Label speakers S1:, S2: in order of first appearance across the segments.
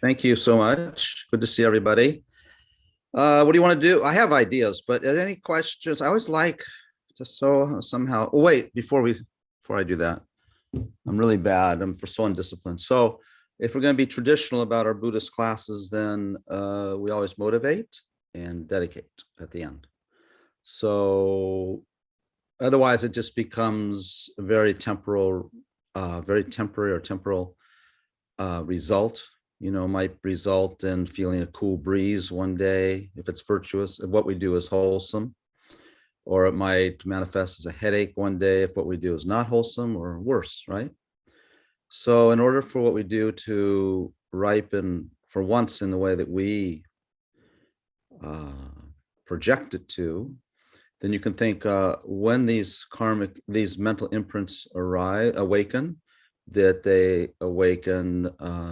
S1: Thank you so much. Good to see everybody. What do you want to do? I have ideas, but any questions? I always like to somehow. Oh, wait, before I do that, I'm really bad. I'm so undisciplined. So if we're going to be traditional about our Buddhist classes, then we always motivate and dedicate at the end. So otherwise, it just becomes a very temporary or temporal result. Might result in feeling a cool breeze one day if it's virtuous, if what we do is wholesome, or it might manifest as a headache one day if what we do is not wholesome or worse, right? So in order for what we do to ripen for once in the way that we project it to, then you can think when these mental imprints awaken, that they awaken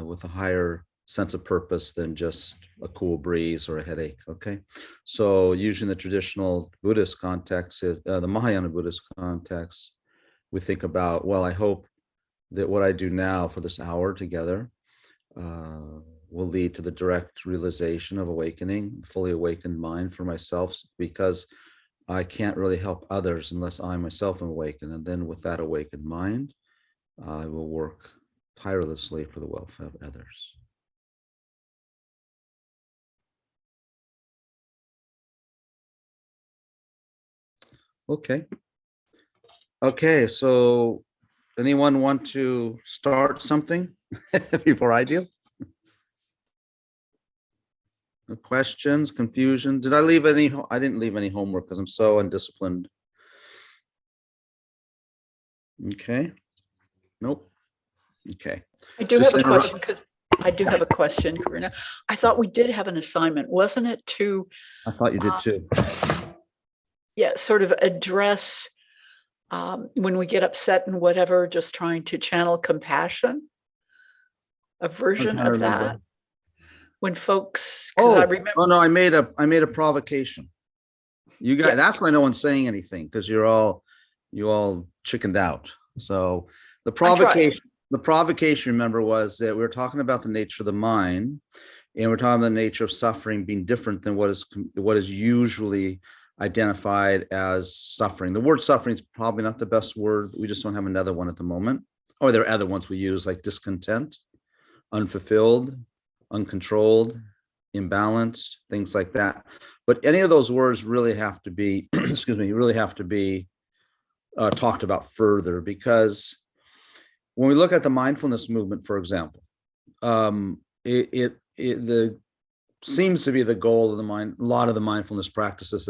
S1: with a higher sense of purpose than just a cool breeze or a headache. Okay, so usually in the traditional Buddhist context, the Mahayana Buddhist context, we think about, well, I hope that what I do now for this hour together will lead to the direct realization of awakening, fully awakened mind for myself, because I can't really help others unless I myself am awakened. And then with that awakened mind, I will work tirelessly for the welfare of others. Okay, so anyone want to start something before I do? No questions, confusion? Did I leave any? I didn't leave any homework because I'm so undisciplined. Okay. Nope. Okay.
S2: I do have a question because I do have a question, Karuna. I thought we did have an assignment, wasn't it, to?
S1: I thought you did too.
S2: Yeah, sort of address when we get upset and whatever, just trying to channel compassion. A version of that. When folks, because I remember.
S1: Oh no, I made a provocation. You guys, that's why no one's saying anything, because you all chickened out. So the provocation, remember, was that we were talking about the nature of the mind, and we're talking about the nature of suffering being different than what is usually identified as suffering. The word suffering is probably not the best word. We just don't have another one at the moment. Or there are other ones we use, like discontent, unfulfilled, uncontrolled, imbalanced, things like that. But any of those words really have to be, talked about further, because when we look at the mindfulness movement, for example, it seems to be the goal of the mind. A lot of the mindfulness practices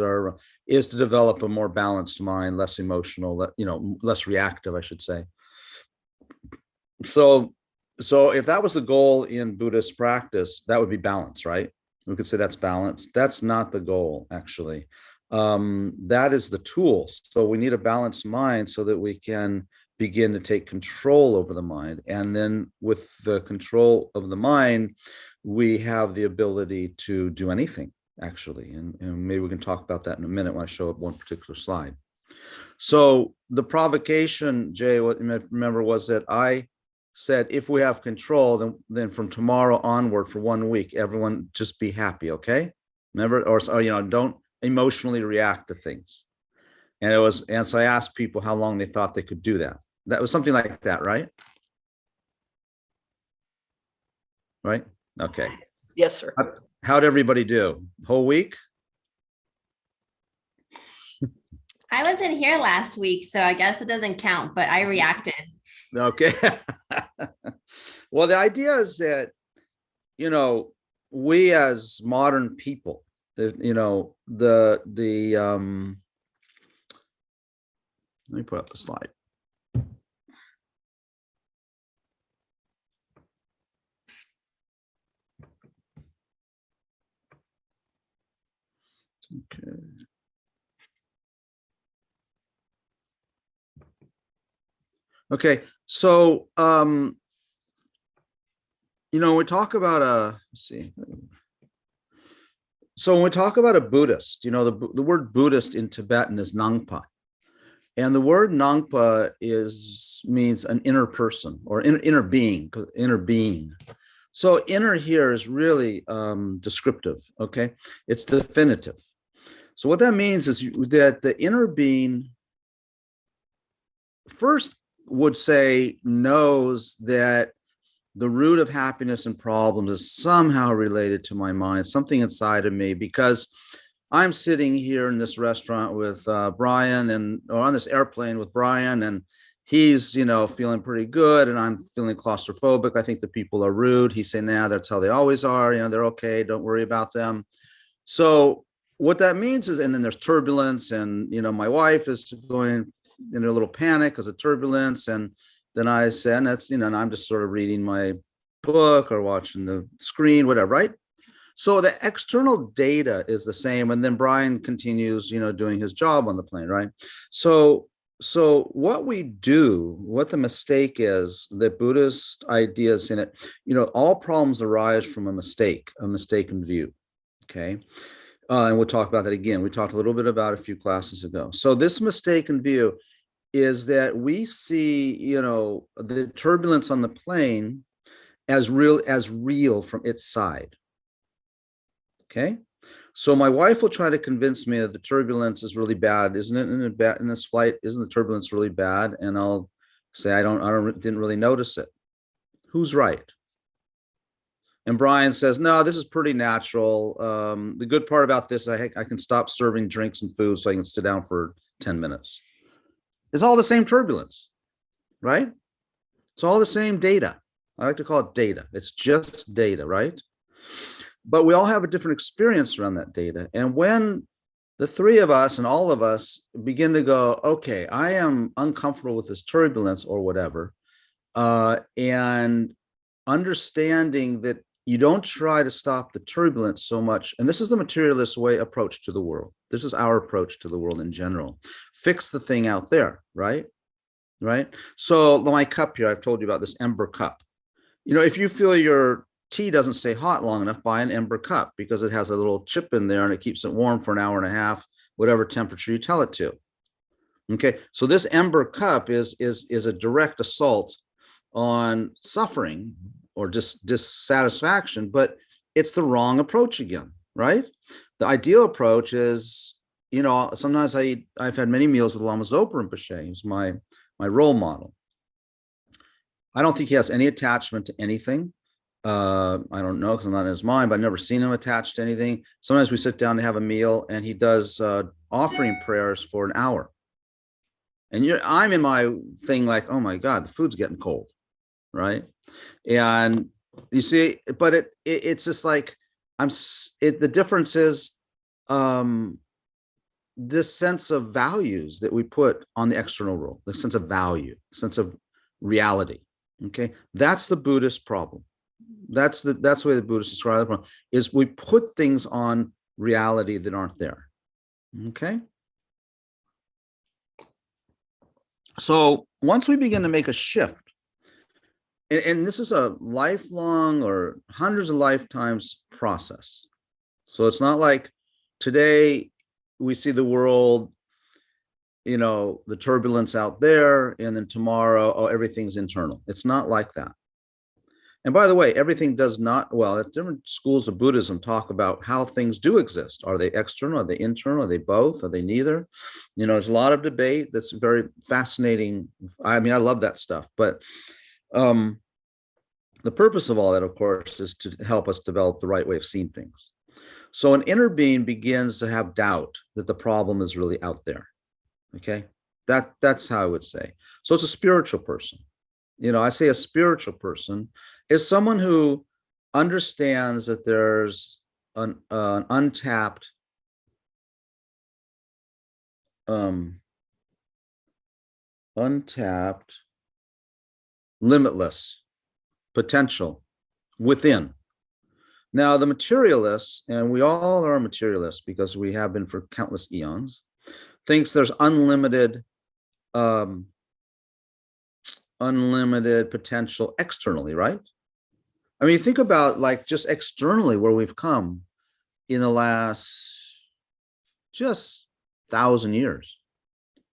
S1: is to develop a more balanced mind, less emotional, less reactive, I should say. So if that was the goal in Buddhist practice, that would be balance, right? We could say that's balance. That's not the goal, actually. That is the tool. So we need a balanced mind so that we can begin to take control over the mind. And then with the control of the mind, we have the ability to do anything, actually. And maybe we can talk about that in a minute when I show up one particular slide. So the provocation, Jay, what you remember was that I said, if we have control, then from tomorrow onward for 1 week, everyone just be happy, okay? Remember, or don't emotionally react to things. And so I asked people how long they thought they could do that. That was something like that, right? Right? Okay.
S2: Yes, sir.
S1: How'd everybody do? Whole week?
S3: I wasn't here last week, so I guess it doesn't count, but I reacted.
S1: Okay. Well, the idea is that, we as modern people, let me put up the slide. Okay. Okay, so we talk about let's see. So when we talk about a Buddhist, the word Buddhist in Tibetan is Nangpa. And the word Nangpa means an inner person or inner being. So inner here is really descriptive, okay? It's definitive. So what that means is that the inner being first would say knows that the root of happiness and problems is somehow related to my mind, something inside of me, because I'm sitting here in this restaurant with Brian, or on this airplane with Brian, and he's, feeling pretty good, and I'm feeling claustrophobic. I think the people are rude. He's saying, nah, that's how they always are. They're okay. Don't worry about them. So what that means is, and then there's turbulence, and, my wife is going in a little panic because of turbulence. And then I said, and that's, and I'm just sort of reading my book or watching the screen, whatever, right? So the external data is the same. And then Brian continues, doing his job on the plane, right? So what we do, what the mistake is, the Buddhist ideas in it, all problems arise from a mistaken view, okay? And we'll talk about that again. We talked a little bit about a few classes ago. So this mistaken view is that we see, the turbulence on the plane as real from its side. Okay. So my wife will try to convince me that the turbulence is really bad, isn't it? In this flight, isn't the turbulence really bad? And I'll say, I didn't really notice it. Who's right? And Brian says, no, this is pretty natural. The good part about this, I can stop serving drinks and food so I can sit down for 10 minutes. It's all the same turbulence, right? It's all the same data. I like to call it data. It's just data, right? But we all have a different experience around that data. And when the three of us and all of us begin to go, okay, I am uncomfortable with this turbulence or whatever, and understanding that you don't try to stop the turbulence so much. And this is the materialist way approach to the world. This is our approach to the world in general. Fix the thing out there, right? Right. So my cup here, I've told you about this ember cup. If you feel your tea doesn't stay hot long enough, buy an ember cup, because it has a little chip in there and it keeps it warm for an hour and a half, whatever temperature you tell it to. Okay. So this ember cup is a direct assault on suffering or just dissatisfaction, but it's the wrong approach again, right? The ideal approach is, sometimes I've had many meals with Lama Zopa Rinpoche. He's my role model. I don't think he has any attachment to anything. I don't know, because I'm not in his mind, but I've never seen him attached to anything. Sometimes we sit down to have a meal and he does offering prayers for an hour. And I'm in my thing like, oh my God, the food's getting cold, right? And you see, but it's just like, the difference is this sense of values that we put on the external world, the sense of value, sense of reality. Okay, that's the Buddhist problem. That's the way the Buddhists describe the problem, is we put things on reality that aren't there. Okay. So once we begin to make a shift, and this is a lifelong or hundreds of lifetimes process. So it's not like today we see the world, the turbulence out there, and then tomorrow, oh, everything's internal. It's not like that. And by the way, everything does not, well, different schools of Buddhism talk about how things do exist. Are they external? Are they internal? Are they both? Are they neither? There's a lot of debate that's very fascinating. I mean, I love that stuff. But the purpose of all that, of course, is to help us develop the right way of seeing things. So an inner being begins to have doubt that the problem is really out there. Okay, that's how I would say. So it's a spiritual person. I say a spiritual person is someone who understands that there's an untapped limitless potential within. Now, the materialists, and we all are materialists because we have been for countless eons, thinks there's unlimited potential externally, right? I mean, you think about like just externally where we've come in the last just 1,000 years,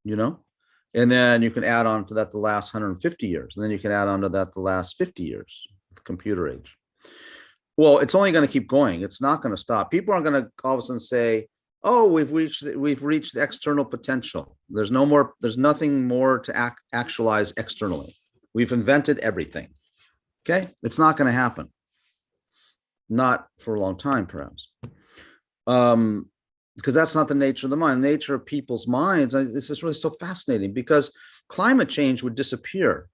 S1: and then you can add on to that the last 150 years, and then you can add on to that the last 50 years, the computer age. Well, it's only going to keep going. It's not going to stop. People aren't going to all of a sudden say, "Oh, we've reached the external potential. There's nothing more to actualize externally. We've invented everything." Okay, it's not going to happen. Not for a long time, perhaps. Because that's not the nature of the mind. The nature of people's minds. This is really so fascinating because climate change would disappear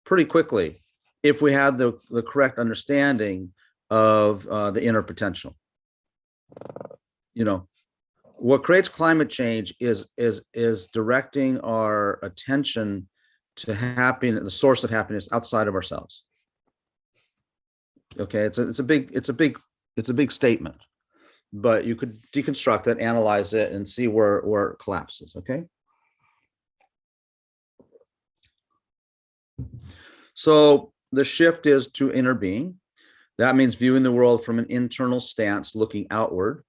S1: pretty quickly if we had the correct understanding of the inner potential. You know, what creates climate change is directing our attention to happiness, the source of happiness outside of ourselves. Okay, it's a big statement, but you could deconstruct it, analyze it, and see where it collapses. Okay. So the shift is to inner being. That means viewing the world from an internal stance, looking outward.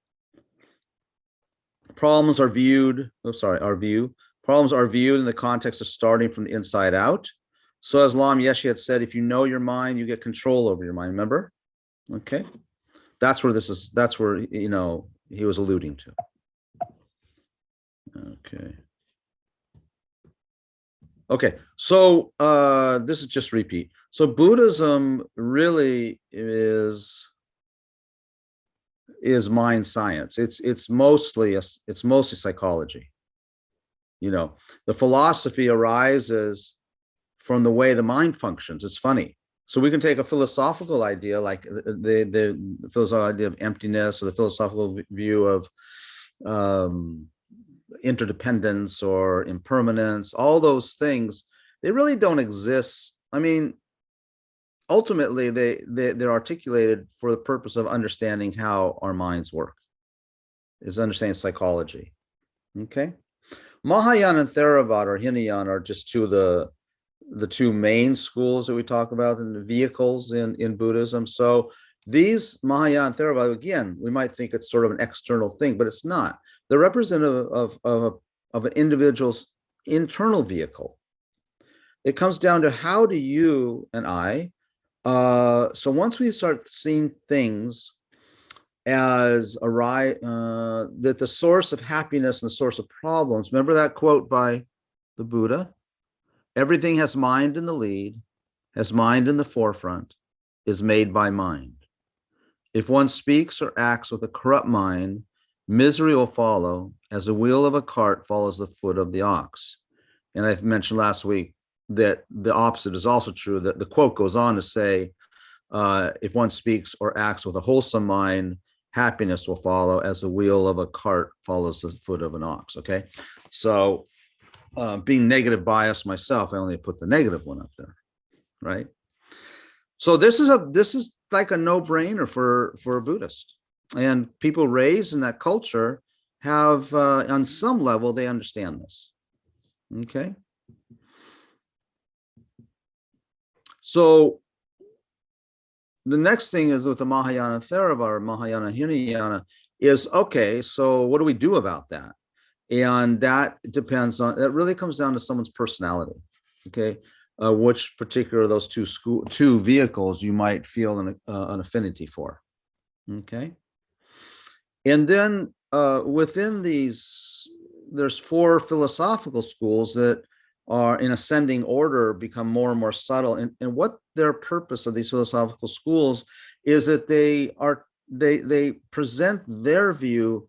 S1: Problems are viewed in the context of starting from the inside out. So as Lam Yeshe had said, if you know your mind, you get control over your mind. Remember? Okay. That's where he was alluding to. Okay. So this is just repeat. So Buddhism really is mind science. It's mostly psychology. The philosophy arises from the way the mind functions. It's funny. So we can take a philosophical idea, like the philosophical idea of emptiness, or the philosophical view of interdependence or impermanence. All those things, they really don't exist. I mean, ultimately, they're articulated for the purpose of understanding how our minds work. Is understanding psychology. Okay. Mahayana and Theravada or Hinayana are just two of the two main schools that we talk about in the vehicles in Buddhism. So these Mahayana and Theravada, again, we might think it's sort of an external thing, but it's not. They're representative of an individual's internal vehicle. It comes down to how do you and I. So once we start seeing things as that the source of happiness and the source of problems. Remember that quote by the Buddha? Everything has mind in the lead, has mind in the forefront, is made by mind. If one speaks or acts with a corrupt mind, misery will follow, as the wheel of a cart follows the foot of the ox. And I've mentioned last week that the opposite is also true, that the quote goes on to say, if one speaks or acts with a wholesome mind, happiness will follow, as the wheel of a cart follows the foot of an ox. Okay. So being negative biased myself, I only put the negative one up there. Right. So this is like a no-brainer for a Buddhist, and people raised in that culture have on some level, they understand this. Okay. So the next thing is with the Mahayana Theravada or Mahayana Hinayana is, okay, so what do we do about that? And that depends on, it really comes down to someone's personality. Okay. Which particular of those two vehicles you might feel an affinity for. Okay. And then within these, there's 4 philosophical schools that are in ascending order, become more and more subtle. And what their purpose of these philosophical schools is that they present their view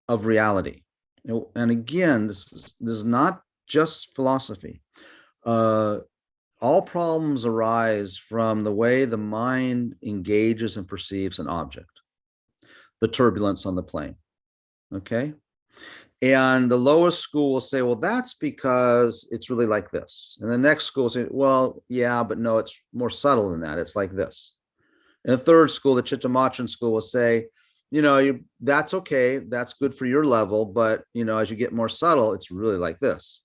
S1: of reality. And again, this is not just philosophy. All problems arise from the way the mind engages and perceives an object, the turbulence on the plane. Okay. And the lowest school will say, well, that's because it's really like this. And the next school will say, well, yeah, but no, it's more subtle than that. It's like this. And the third school, the Chittamatrin school, will say, that's okay. That's good for your level. But, as you get more subtle, it's really like this.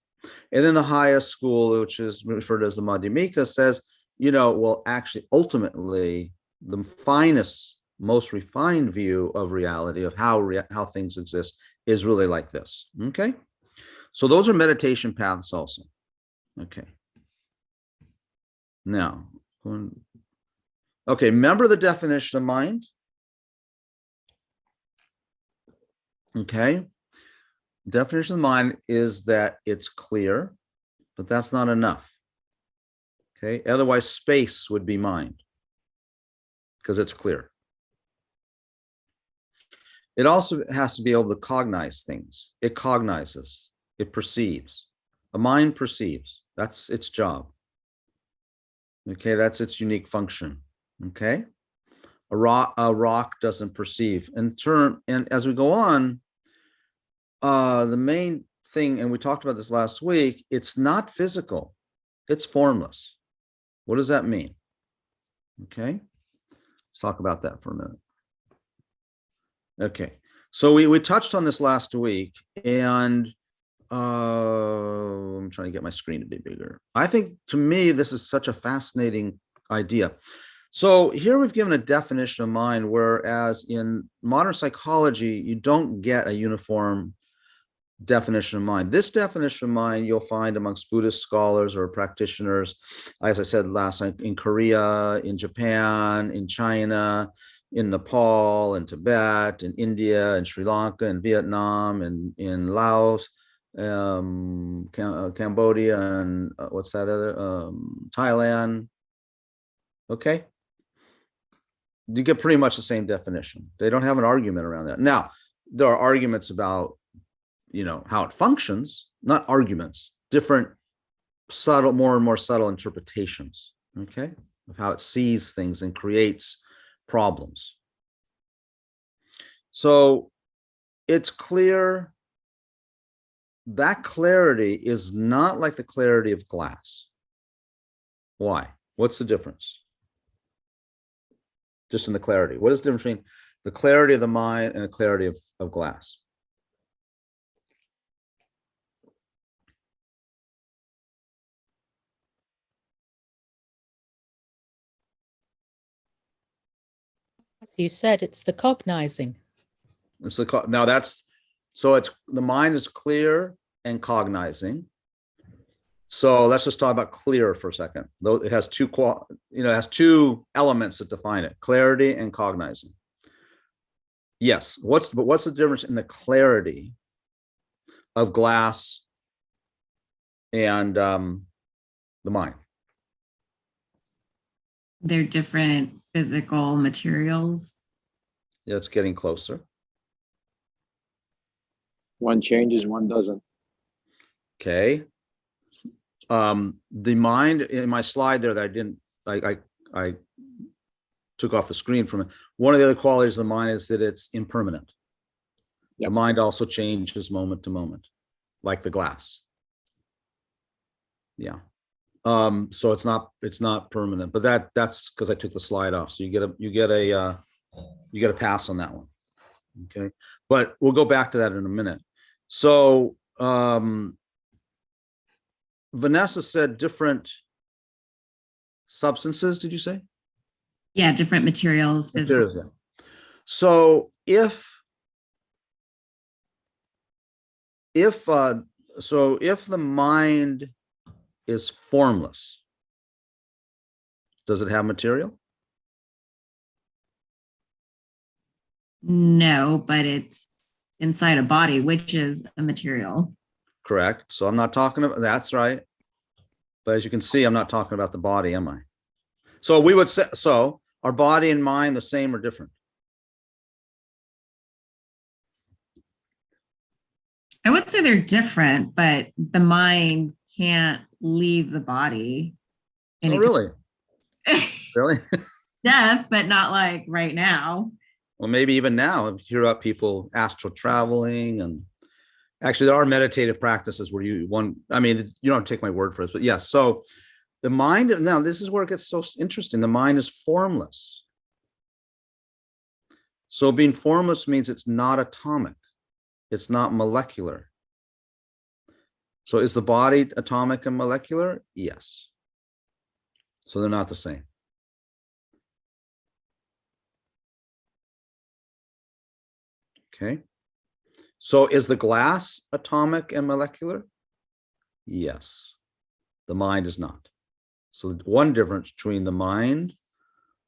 S1: And then the highest school, which is referred to as the Madhyamika, says, well, actually, ultimately, the finest, most refined view of reality, of how things exist, is really like this. Okay. So those are meditation paths also. Okay. Now, Okay, remember the definition of mind? Okay. Definition of mind is that it's clear, but that's not enough. Okay, otherwise space would be mind because it's clear. It also has to be able to cognize things. It cognizes, it perceives. A mind perceives. That's its job. Okay, that's its unique function. Okay, a rock doesn't perceive. And as we go on, the main thing, and we talked about this last week, it's not physical, it's formless. What does that mean? Okay, let's talk about that for a minute. Okay, so we touched on this last week, and I'm trying to get my screen to be bigger. I think, to me, this is such a fascinating idea. So here we've given a definition of mind, whereas in modern psychology, you don't get a uniform definition of mind. This definition of mind you'll find amongst Buddhist scholars or practitioners, as I said last night, in Korea, in Japan, in China, in Nepal, in Tibet, in India, in Sri Lanka, in Vietnam, and in Laos, Cambodia, and what's that other, Thailand. Okay, you get pretty much the same definition. They don't have an argument around that. Now, there are arguments about, how it functions, not arguments, different subtle, more and more subtle interpretations, okay, of how it sees things and creates problems. So it's clear. That clarity is not like the clarity of glass. Why? What's the difference? Just in the clarity. What is the difference between the clarity of the mind and the clarity of glass?
S4: As you said, it's the cognizing.
S1: It's now so it's the mind is clear and cognizing. So let's just talk about clear for a second. Though it has it has two elements that define it: clarity and cognizing. Yes. What's the difference in the clarity of glass and the mind?
S3: They're different physical materials.
S1: Yeah, it's getting closer.
S5: One changes, one doesn't.
S1: Okay. The mind in my slide there that I didn't, I took off the screen from it. One of the other qualities of the mind is that it's impermanent.
S5: Yep.
S1: The mind also changes moment to moment, like the glass. Yeah. So it's not permanent, but that's because I took the slide off. So you get a pass on that one. Okay, but we'll go back to that in a minute. So Vanessa said different substances, did you say?
S3: Yeah, different materials.
S1: Materials, yeah. So if the mind is formless, does it have material?
S3: No, but it's inside a body, which is a material.
S1: Correct. So I'm not talking about, that's right. But as you can see, I'm not talking about the body, am I? So we would say, so are body and mind the same or different?
S3: I would say they're different, but the mind can't leave the body.
S1: Oh, really? Really?
S3: Death, but not like right now.
S1: Well, maybe even now, if you hear about people astral traveling, and actually there are meditative practices where you don't have to take my word for it, but yes. So the mind, now this is where it gets so interesting. The mind is formless. So being formless means it's not atomic. It's not molecular. So is the body atomic and molecular? Yes. So they're not the same. Okay. So is the glass atomic and molecular? Yes. The mind is not. So one difference between the mind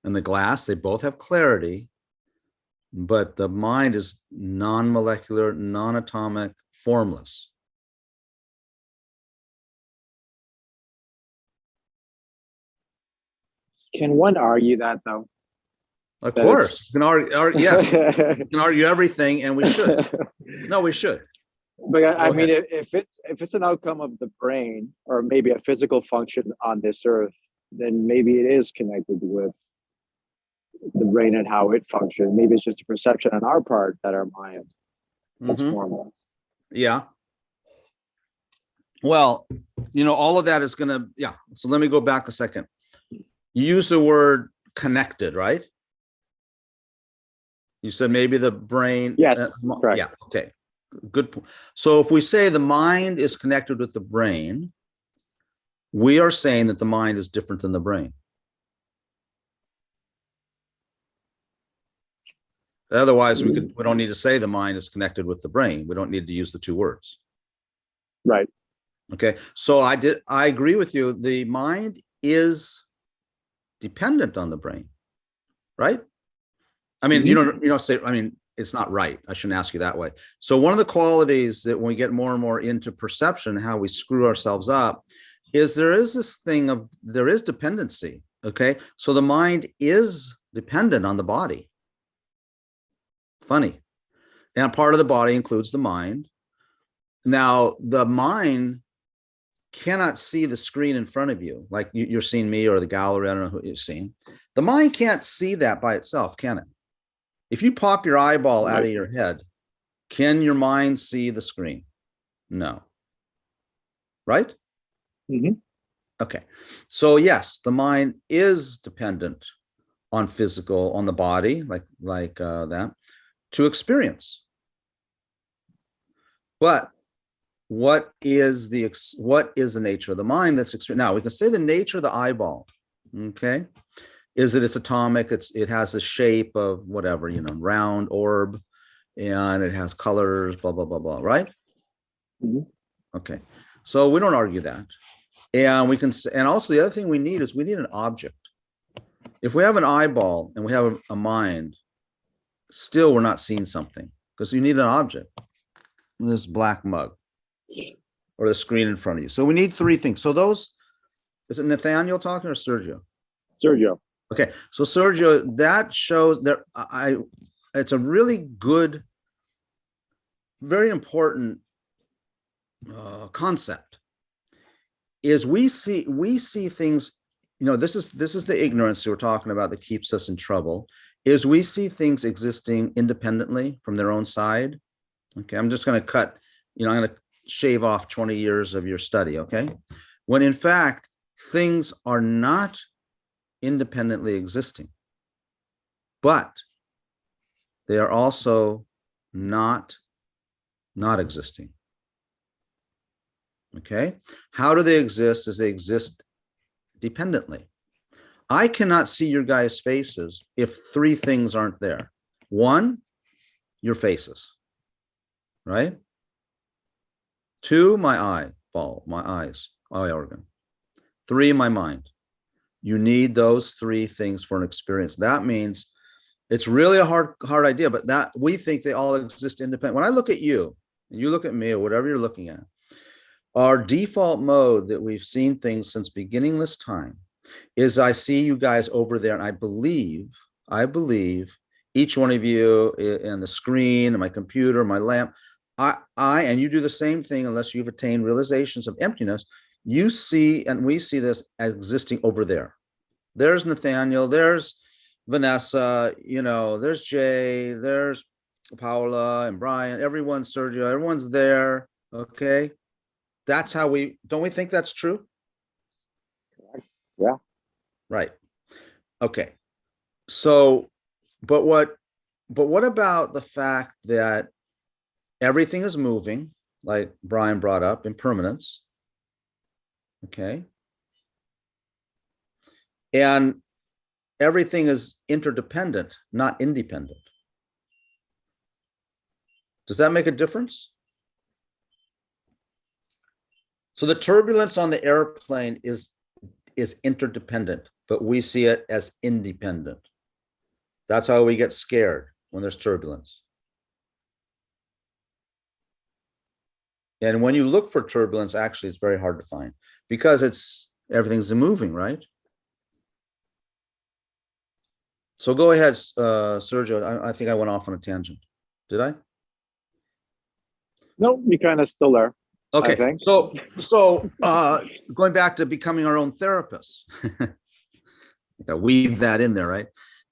S1: and the glass, they both have clarity, but the mind is non-molecular, non-atomic, formless.
S5: Can one argue that though?
S1: Of
S5: That
S1: course,
S5: it's-
S1: you can argue, yes, you can argue everything, and we should. No, we should.
S5: But I
S1: Go
S5: mean,
S1: ahead.
S5: if it's an outcome of the brain or maybe a physical function on this earth, then maybe it is connected with the brain and how it functions. Maybe it's just a perception on our part that our mind is
S1: Mhm.
S5: formless.
S1: Yeah. Well, all of that is going to, yeah. So let me go back a second. You use the word connected, right? You said maybe the brain.
S5: Yes, correct.
S1: Yeah. Okay. Good. So if we say the mind is connected with the brain, we are saying that the mind is different than the brain. Otherwise, we don't need to say the mind is connected with the brain. We don't need to use the two words.
S5: Right.
S1: Okay. So I agree with you. The mind is dependent on the brain, right? I mean, you don't say, I mean, it's not right. I shouldn't ask you that way. So one of the qualities that when we get more and more into perception, how we screw ourselves up, is there is this thing of, there is dependency. Okay. So the mind is dependent on the body. Funny. And part of the body includes the mind. Now, the mind cannot see the screen in front of you, like you're seeing me or the gallery. I don't know who you're seeing. The mind can't see that by itself, can it? If you pop your eyeball out of your head, can your mind see the screen? No. Right?
S5: Mhm.
S1: Okay. So yes, the mind is dependent on physical, on the body, like that, to experience. But what is the nature of the mind that's extreme? Now we can say the nature of the eyeball, okay, is that it's atomic, it has the shape of whatever, round orb, and it has colors, blah blah blah blah, right?
S5: Mhm.
S1: Okay, so we don't argue that. And we can, and also the other thing we need is we need an object. If we have an eyeball and we have a mind, still we're not seeing something, because you need an object. This black mug or the screen in front of you. So we need three things. So those, is it Nathaniel talking or Sergio?
S5: Sergio.
S1: Okay, so Sergio, that shows that it's a really good, very important concept. Is we see things, this is the ignorance that we're talking about that keeps us in trouble. Is we see things existing independently from their own side. Okay, I'm just going to cut, I'm going to shave off 20 years of your study. Okay, when in fact things are not independently existing, but they are also not existing. Okay, how do they exist? As they exist dependently. I cannot see your guys' faces if three things aren't there. One, your faces, right? Two, my eyes, eye organ. Three, my mind. You need those three things for an experience. That means it's really a hard idea, but that we think they all exist independent. When I look at you, and you look at me, or whatever you're looking at, our default mode that we've seen things since beginningless time is I see you guys over there, and I believe each one of you and the screen and my computer, my lamp, I and you do the same thing unless you've attained realizations of emptiness. You see, and we see this as existing over there. There's Nathaniel, there's Vanessa, there's Jay, there's Paula and Brian, everyone's Sergio, everyone's there. Okay. That's how don't we think that's true?
S5: Yeah.
S1: Right. Okay. So, but what about the fact that everything is moving, like Brian brought up, impermanence? Okay. And everything is interdependent, not independent. Does that make a difference? So the turbulence on the airplane is interdependent. but we see it as independent. That's how we get scared when there's turbulence. And when you look for turbulence, actually, it's very hard to find because everything's moving, right? So go ahead, Sergio. I think I went off on a tangent. Did I?
S5: No, you kind of still there.
S1: Okay.
S5: I think.
S1: So going back to becoming our own therapists. Weave that in there, right?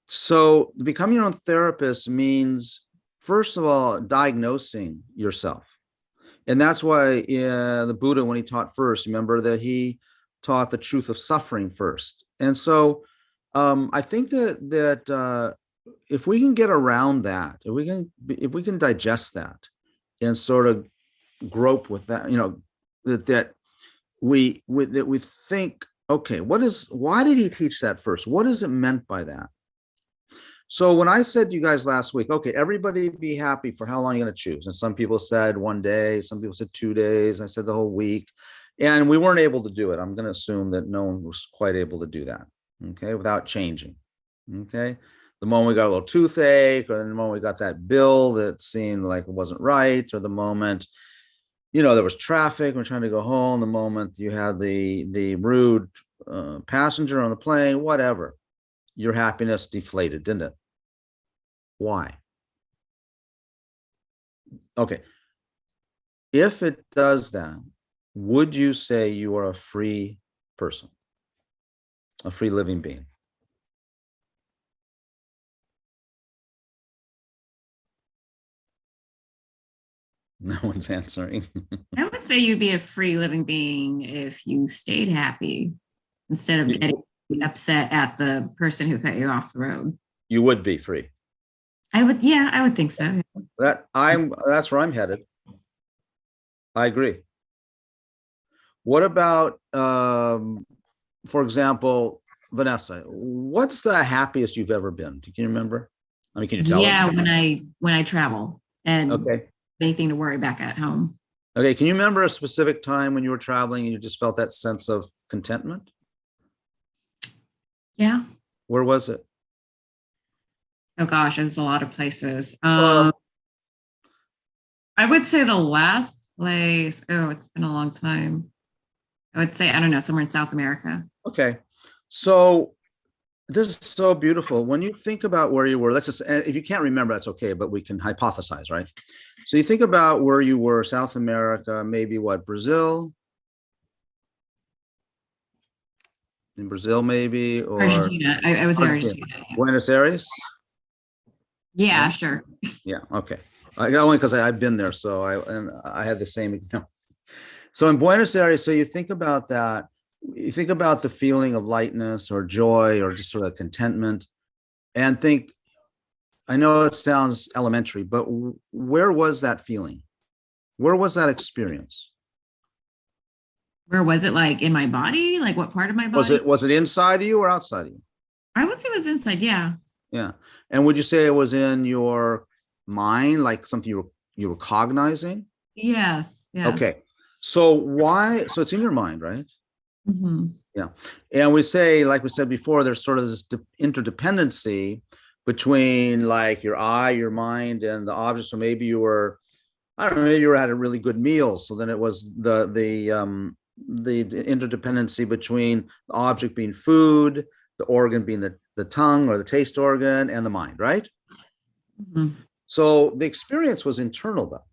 S1: So becoming your own therapist means, first of all, diagnosing yourself. And that's why the Buddha, when he taught first, remember that he taught the truth of suffering first. And so I think that if we can get around that, if we can digest that and sort of grope with that, that we think, okay, why did he teach that first? What is it meant by that? So when I said to you guys last week, okay, everybody be happy for how long you're going to choose. And some people said 1 day, some people said 2 days. I said the whole week, and we weren't able to do it. I'm going to assume that no one was quite able to do that. Okay. Without changing. Okay. The moment we got a little toothache, or the moment we got that bill that seemed like it wasn't right, or the moment, there was traffic, we're trying to go home, the moment you had the rude passenger on the plane, whatever, your happiness deflated, didn't it? Why? Okay. If it does that, would you say you are a free person, a free living being? No one's answering.
S3: I would say you'd be a free living being if you stayed happy instead of getting upset at the person who cut you off the road.
S1: You would be free.
S3: I would think so.
S1: That's where I'm headed. I agree. What about, for example, Vanessa, what's the happiest you've ever been? Can you remember? I mean, can you tell?
S3: Yeah, when I travel and
S1: Okay.
S3: anything to worry back at home.
S1: Okay. Can you remember a specific time when you were traveling and you just felt that sense of contentment?
S3: Yeah.
S1: Where was it?
S3: Oh gosh, there's a lot of places.
S1: Well,
S3: I would say the last place. Oh, it's been a long time. I would say, I don't know, somewhere in South America.
S1: okay. So this is so beautiful. When you think about where you were, if you can't remember, that's okay, but we can hypothesize, right? So you think about where you were, South America, maybe what, Brazil? In Brazil, maybe, or
S3: Argentina. I was in Argentina. Yeah.
S1: Buenos Aires?
S3: Yeah, sure.
S1: Yeah, okay. Only because I've been there, so I had the same. So in Buenos Aires, so you think about that, you think about the feeling of lightness or joy or just sort of contentment, and think, I know it sounds elementary, but where was that feeling? Where was that experience?
S3: Where was it? Like in my body? Like what part of my body?
S1: Was it inside of you or outside of you?
S3: I would say it was inside. Yeah.
S1: Yeah. And would you say it was in your mind, like something you were cognizing?
S3: Yes. Yeah.
S1: Okay. So it's in your mind, right?
S3: Mm-hmm.
S1: Yeah. And we say, like we said before, there's sort of this interdependency between like your eye, your mind, and the object. So maybe you were, I don't know, maybe you had a really good meal. So then it was the interdependency between the object being food, the organ being the tongue or the taste organ, and the mind, right?
S3: Mm-hmm.
S1: So the experience was internal though.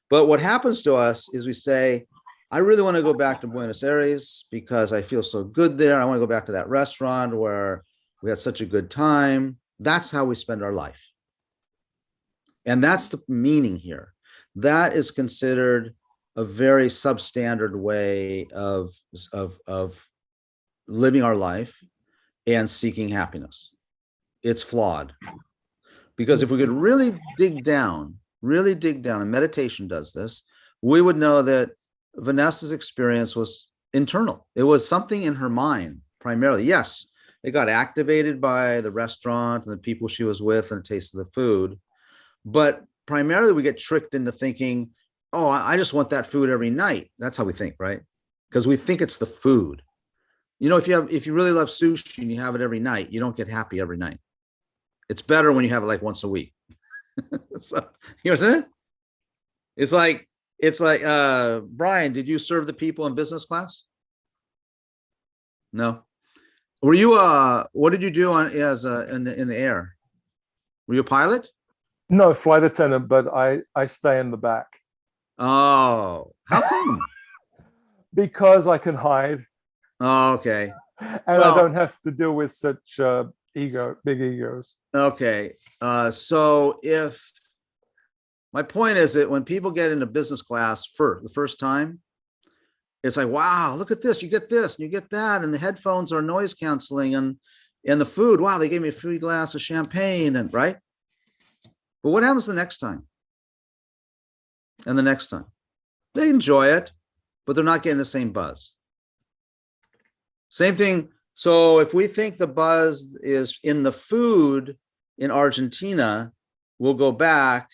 S1: But what happens to us is we say, I really want to go back to Buenos Aires because I feel so good there. I want to go back to that restaurant where we had such a good time. That's how we spend our life. And that's the meaning here. That is considered a very substandard way of living our life and seeking happiness. It's flawed. Because if we could really dig down, and meditation does this, we would know that Vanessa's experience was internal. It was something in her mind, primarily. Yes, it got activated by the restaurant and the people she was with and the taste of the food. But primarily we get tricked into thinking, oh, I just want that food every night. That's how we think, right? Because we think it's the food. You know, if you really love sushi and you have it every night, you don't get happy every night. It's better when you have it like once a week. So, you know what I'm saying? It's like Brian, did you serve the people in business class? No. Were you what did you do on as in the air? Were you a pilot?
S6: No, flight attendant, but I stay in the back
S1: Oh, how come?
S6: because I can hide
S1: Oh, okay.
S6: and
S1: Well-
S6: I don't have to deal with such big egos.
S1: Okay. So if my point is that when people get into business class for the first time, it's like, wow, look at this, you get this and you get that, and the headphones are noise canceling, and the food, wow, they gave me a free glass of champagne, and right. But what happens the next time? And the next time? They enjoy it, but they're not getting the same buzz. Same thing. So if we think the buzz is in the food in Argentina, we'll go back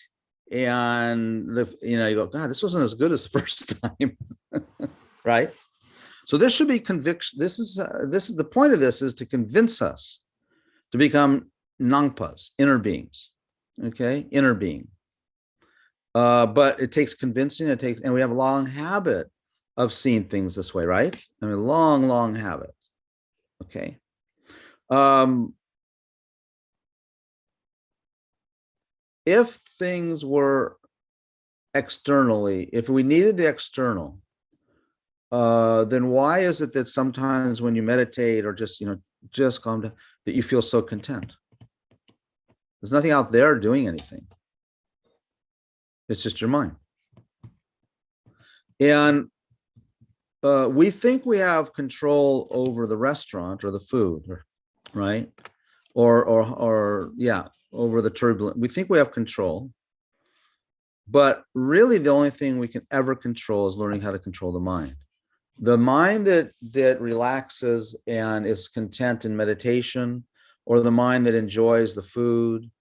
S1: and you go, God, this wasn't as good as the first time. Right? So this should be conviction. This is the point of this, is to convince us to become nangpas, inner beings. Okay, inner being. But it takes convincing. And we have a long habit of seeing things this way, right? I mean, long habit. Okay. If things were externally, if we needed the external, then why is it that sometimes when you meditate or just calm down, that you feel so content? There's nothing out there doing anything. It's just your mind. And we think we have control over the restaurant or the food, right? Or yeah, over the turbulent. We think we have control. But really the only thing we can ever control is learning how to control the mind. The mind that relaxes and is content in meditation, or the mind that enjoys the food,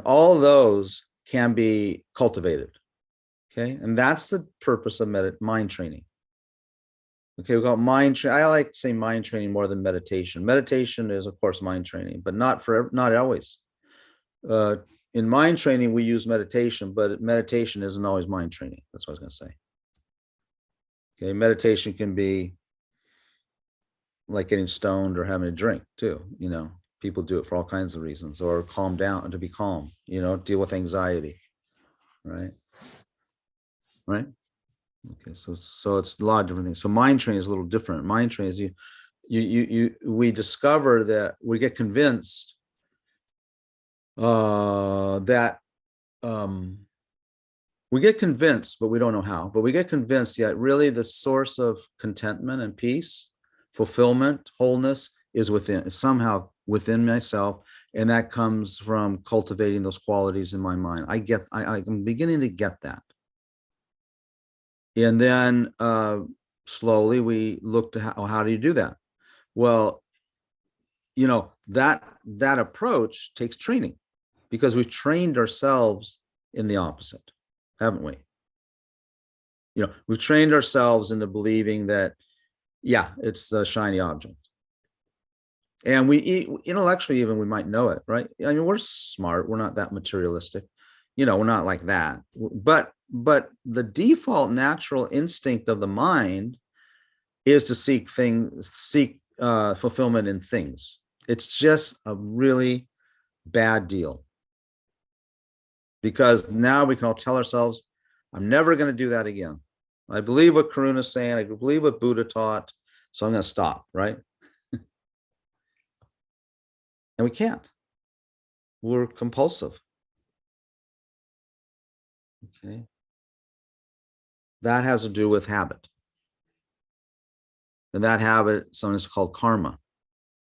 S1: all of those can be cultivated. Okay, and that's the purpose of mind training. Okay, we got mind training. I like to say mind training more than meditation. Meditation is, of course, mind training, but not always. In mind training, we use meditation, but meditation isn't always mind training. That's what I was going to say. Okay, meditation can be like getting stoned or having a drink too. People do it for all kinds of reasons, or calm down, to be calm, deal with anxiety, right? Right. Okay, so it's a lot of different things. So mind training is a little different. Mind training is we discover that we get convinced that we get convinced, but we don't know how. But we get convinced that really the source of contentment and peace, fulfillment, wholeness is somehow within myself, and that comes from cultivating those qualities in my mind. I'm beginning to get that. And then slowly we look to how do you do that? Well, that approach takes training, because we've trained ourselves in the opposite, haven't we? We've trained ourselves into believing that, yeah, it's a shiny object. And intellectually, even we might know it, right? I mean, we're smart. We're not that materialistic. We're not like that. But the default natural instinct of the mind is to seek fulfillment in things. It's just a really bad deal, because now we can all tell ourselves, I'm never going to do that again. I believe what Karuna is saying. I believe what Buddha taught. So I'm going to stop, right? And we can't. We're compulsive. Okay. That has to do with habit. And that habit, sometimes called karma.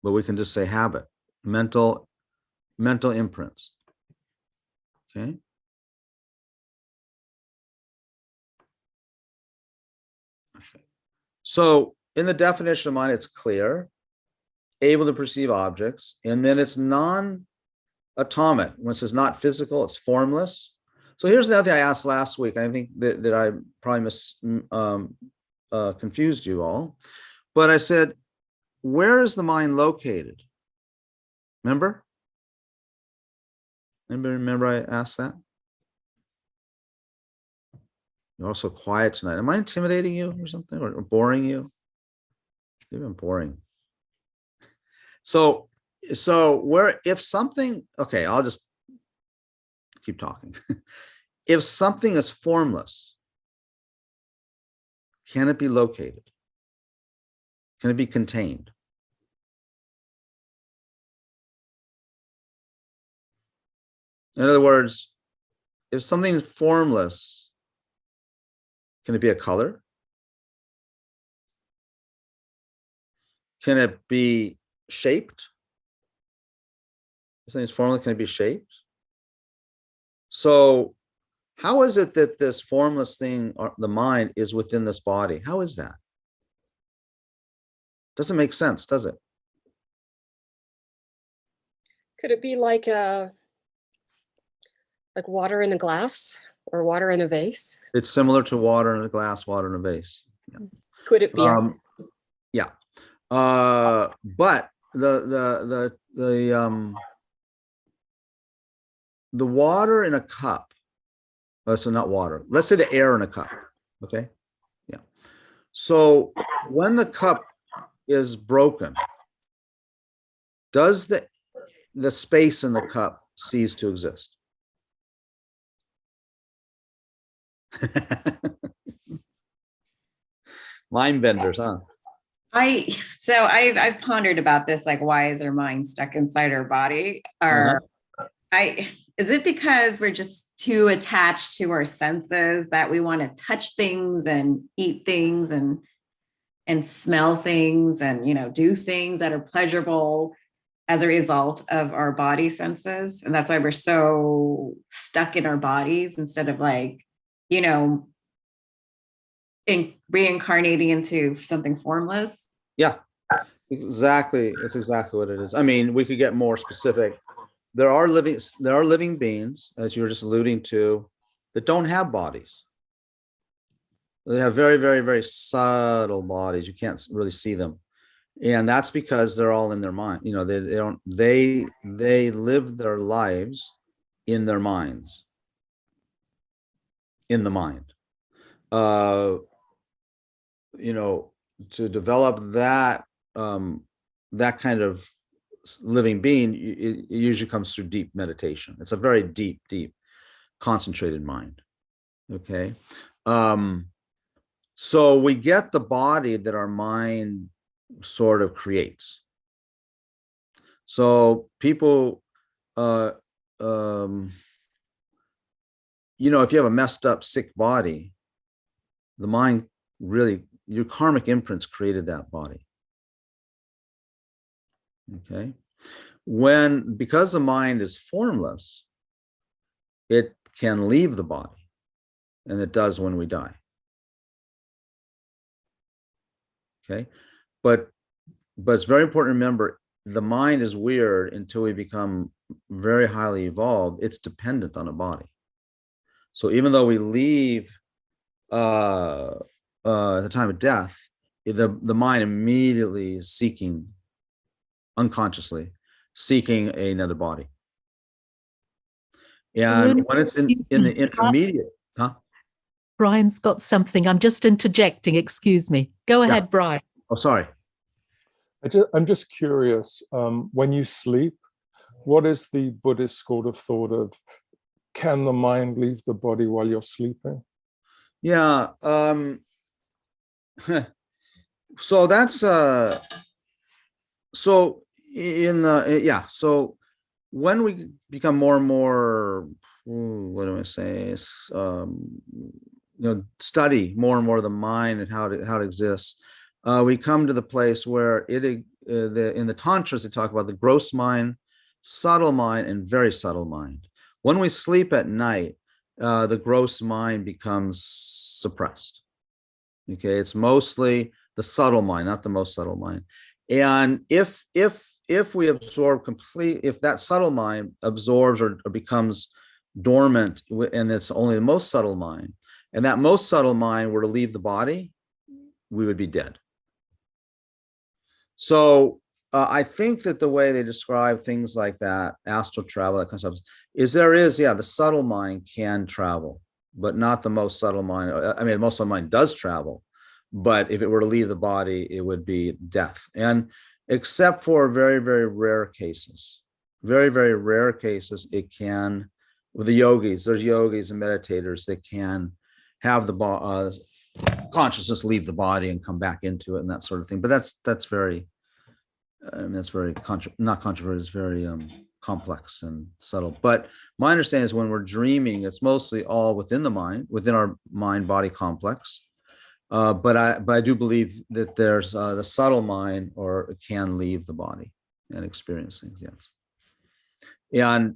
S1: But we can just say habit, mental imprints. Okay. So in the definition of mind, it's clear, able to perceive objects, and then it's non-atomic. When it says not physical, it's formless. So here's another thing I asked last week. I think that I probably confused you all. But I said, where is the mind located? Remember? Anybody remember I asked that? You're also quiet tonight. Am I intimidating you or something, or boring you? Even boring. So where, if something, okay, I'll just keep talking. If something is formless, can it be located? Can it be contained? In other words, if something is formless, can it be a color? Can it be shaped? If something's formless, can it be shaped? So how is it that this formless thing, or the mind, is within this body? How is that? Doesn't make sense, does it?
S7: Could it be like water in a glass or water in a vase?
S1: It's similar to water in a glass, water in a vase. Yeah.
S7: Could it be?
S1: Yeah. But the water in a cup. So not water. Let's say the air in a cup. Okay. Yeah. So when the cup is broken, does the space in the cup cease to exist? Mind benders, huh?
S3: I've pondered about this, like, why is our mind stuck inside our body? Is it because we're just too attached to our senses that we want to touch things and eat things and smell things and, do things that are pleasurable as a result of our body senses? And that's why we're so stuck in our bodies instead of, like, reincarnating into something formless.
S1: Yeah, exactly. It's exactly what it is. I mean, we could get more specific. There are living beings, as you were just alluding to, that don't have bodies. They have very, very, very subtle bodies. You can't really see them. And that's because they're all in their mind. They live their lives in their minds, in the mind. To develop that that kind of living being, it usually comes through deep meditation. It's a very deep concentrated mind. Okay. So we get the body that our mind sort of creates. So people if you have a messed up, sick body, the mind really, your karmic imprints created that body. Okay. Because the mind is formless, it can leave the body, and it does when we die. Okay. But it's very important to remember, the mind is weird until we become very highly evolved. It's dependent on a body. So even though we leave at the time of death, the mind immediately is unconsciously seeking another body. And when it's in the intermediate, huh?
S4: Brian's got something. I'm just interjecting. Excuse me. Go ahead, Brian.
S1: Oh, sorry.
S6: I'm just curious, when you sleep, what is the Buddhist school of thought of, can the mind leave the body while you're sleeping?
S1: Yeah. So that's so when we become more and more, what do I say, study more and more the mind and how it exists, we come to the place where in the tantras they talk about the gross mind, subtle mind, and very subtle mind. When we sleep at night, the gross mind becomes suppressed. Okay, it's mostly the subtle mind, not the most subtle mind. And if we absorb if that subtle mind absorbs or becomes dormant, and it's only the most subtle mind, and that most subtle mind were to leave the body, we would be dead. So I think that the way they describe things like that, astral travel, that kind of stuff, is the subtle mind can travel, but not the most subtle mind. I mean, the most subtle mind does travel, but if it were to leave the body, it would be death. And except for very, very rare cases, it can, with the yogis, there's yogis and meditators that can have the consciousness leave the body and come back into it and that sort of thing. But that's very, that's very not controversial. It's very complex and subtle. But my understanding is when we're dreaming, it's mostly all within the mind, within our mind-body complex. But I do believe that there's the subtle mind, or it can leave the body and experience things. Yes, and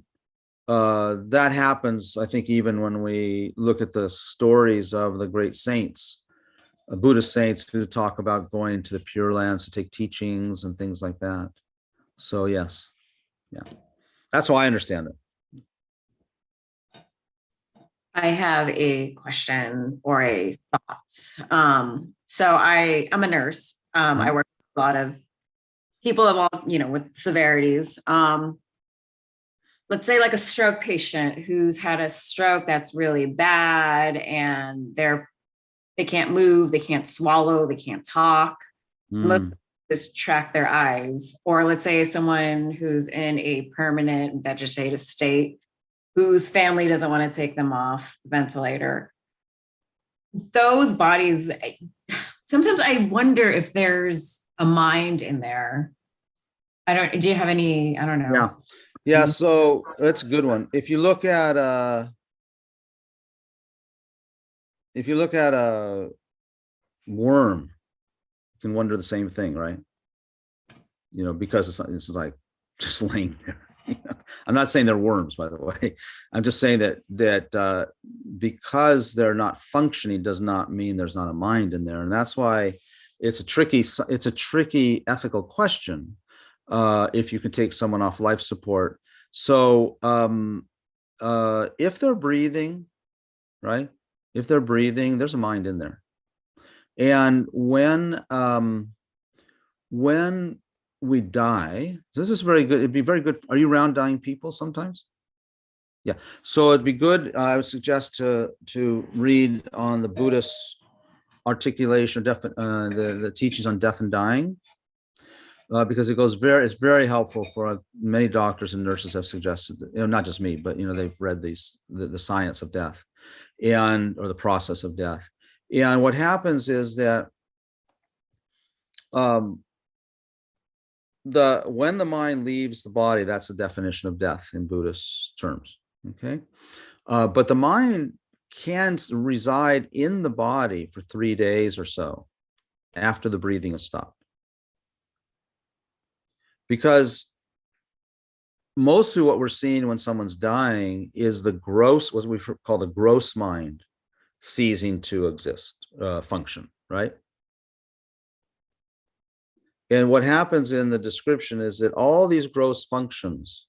S1: that happens. I think even when we look at the stories of the great saints, Buddhist saints who talk about going to the Pure Lands to take teachings and things like that. So yes, yeah, that's how I understand it.
S3: I have a question or a thought. So I'm a nurse. I work with a lot of people of all, with severities. Let's say like a stroke patient who's had a stroke that's really bad, and they can't move, they can't swallow, they can't talk. Most just track their eyes. Or let's say someone who's in a permanent vegetative state, whose family doesn't want to take them off ventilator. Those bodies, sometimes I wonder if there's a mind in there. Do you have any, I don't know.
S1: Yeah, so that's a good one. If you look at a worm, you can wonder the same thing, right? Because it's like just laying there. I'm not saying they're worms, by the way. I'm just saying that because they're not functioning does not mean there's not a mind in there, and that's why it's a tricky ethical question. If you can take someone off life support, so if they're breathing, right? If they're breathing, there's a mind in there, and when we die, this is very good. It'd be very good. Are you around dying people sometimes? Yeah. So it'd be good. I would suggest to read on the Buddhist articulation, the teachings on death and dying, because it's very helpful for many doctors and nurses have suggested, not just me, but they've read the science of death or the process of death. And what happens is that when the mind leaves the body, that's the definition of death in Buddhist terms. Okay, but the mind can reside in the body for 3 days or so after the breathing is stopped, because mostly what we're seeing when someone's dying is what we call the gross mind ceasing to exist, function, right? And what happens in the description is that all these gross functions,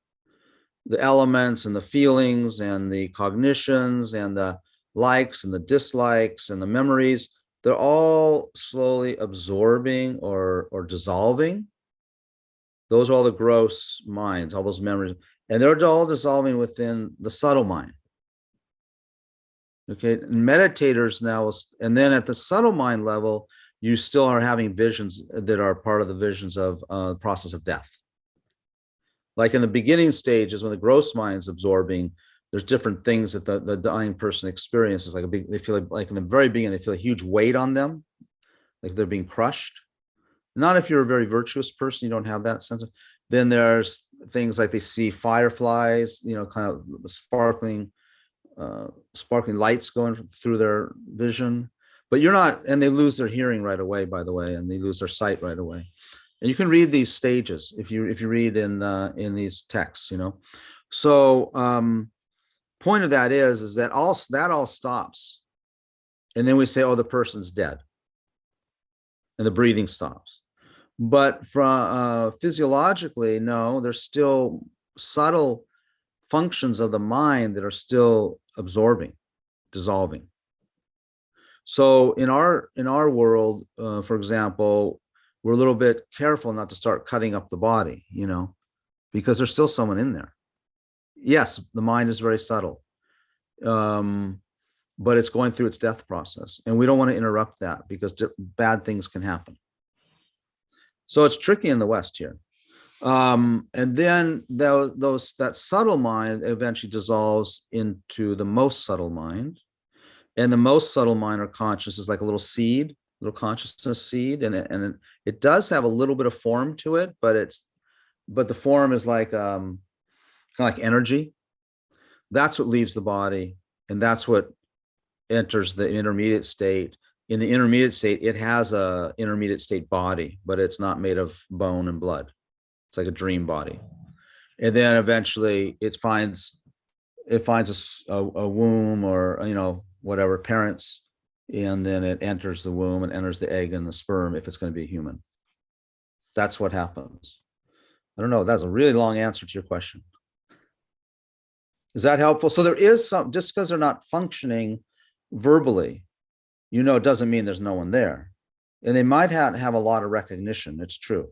S1: the elements and the feelings and the cognitions and the likes and the dislikes and the memories, they're all slowly absorbing or dissolving. Those are all the gross minds, all those memories, and they're all dissolving within the subtle mind. Okay, meditators now, and then at the subtle mind level, you still are having visions that are part of the visions of the process of death. Like in the beginning stages, when the gross mind is absorbing, there's different things that the dying person experiences. They feel like in the very beginning, they feel a huge weight on them, like they're being crushed. Not if you're a very virtuous person, you don't have that sense of. Then there's things like they see fireflies, kind of sparkling lights going through their vision. But you're not, and they lose their hearing right away, by the way, and they lose their sight right away. And you can read these stages if you read in these texts, So point of that is that all stops, and then we say, oh, the person's dead, and the breathing stops. But from physiologically, no, there's still subtle functions of the mind that are still absorbing, dissolving. So in our world, for example, we're a little bit careful not to start cutting up the body, because there's still someone in there. Yes, the mind is very subtle, but it's going through its death process, and we don't want to interrupt that because bad things can happen. So it's tricky in the West here. And then that subtle mind eventually dissolves into the most subtle mind, and the most subtle mind or conscious is like a little seed, little consciousness seed, and it does have a little bit of form to it, but the form is like kind of like energy. That's what leaves the body, and that's what enters the intermediate state. In the intermediate state, it has a intermediate state body, but it's not made of bone and blood. It's like a dream body. And then eventually it finds a womb, or whatever, parents, and then it enters the womb and enters the egg and the sperm if it's going to be human. That's what happens. I don't know. That's a really long answer to your question. Is that helpful? So there is some, just because they're not functioning verbally, it doesn't mean there's no one there. And they might have a lot of recognition. It's true.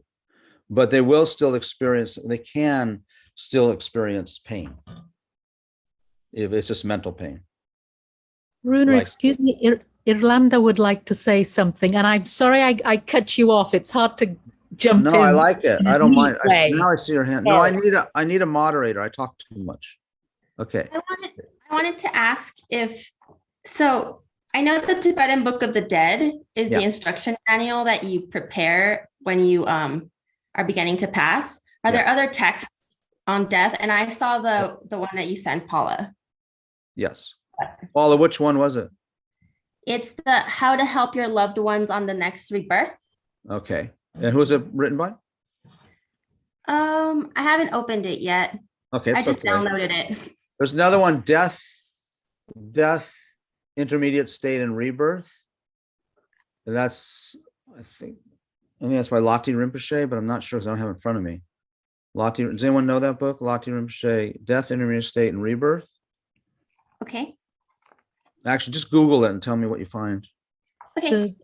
S1: But they can still experience pain. If it's just mental pain.
S4: Runa, excuse me, Irlanda would like to say something, and I'm sorry I cut you off. It's hard to jump in.
S1: No, I like it. I don't mind. Now I see your hand. No,
S4: Sorry.
S1: I need a moderator. I talk too much. Okay.
S8: I wanted to ask so I know the Tibetan Book of the Dead is the instruction manual that you prepare when you are beginning to pass. Are there other texts on death? And I saw the one that you sent, Paula.
S1: Yes. Paula, which one was it?
S8: It's the How to Help Your Loved Ones on the Next Rebirth.
S1: Okay. And who's it written by?
S8: I haven't opened it yet.
S1: Okay.
S8: I just downloaded it.
S1: There's another one, death, intermediate state, and rebirth. And that's, I think that's by Lama Rinpoche, but I'm not sure because I don't have it in front of me. Does anyone know that book? Lama Rinpoche, Death, Intermediate State, and Rebirth.
S8: Okay.
S1: Actually, just Google it and tell me what you find.
S8: Okay.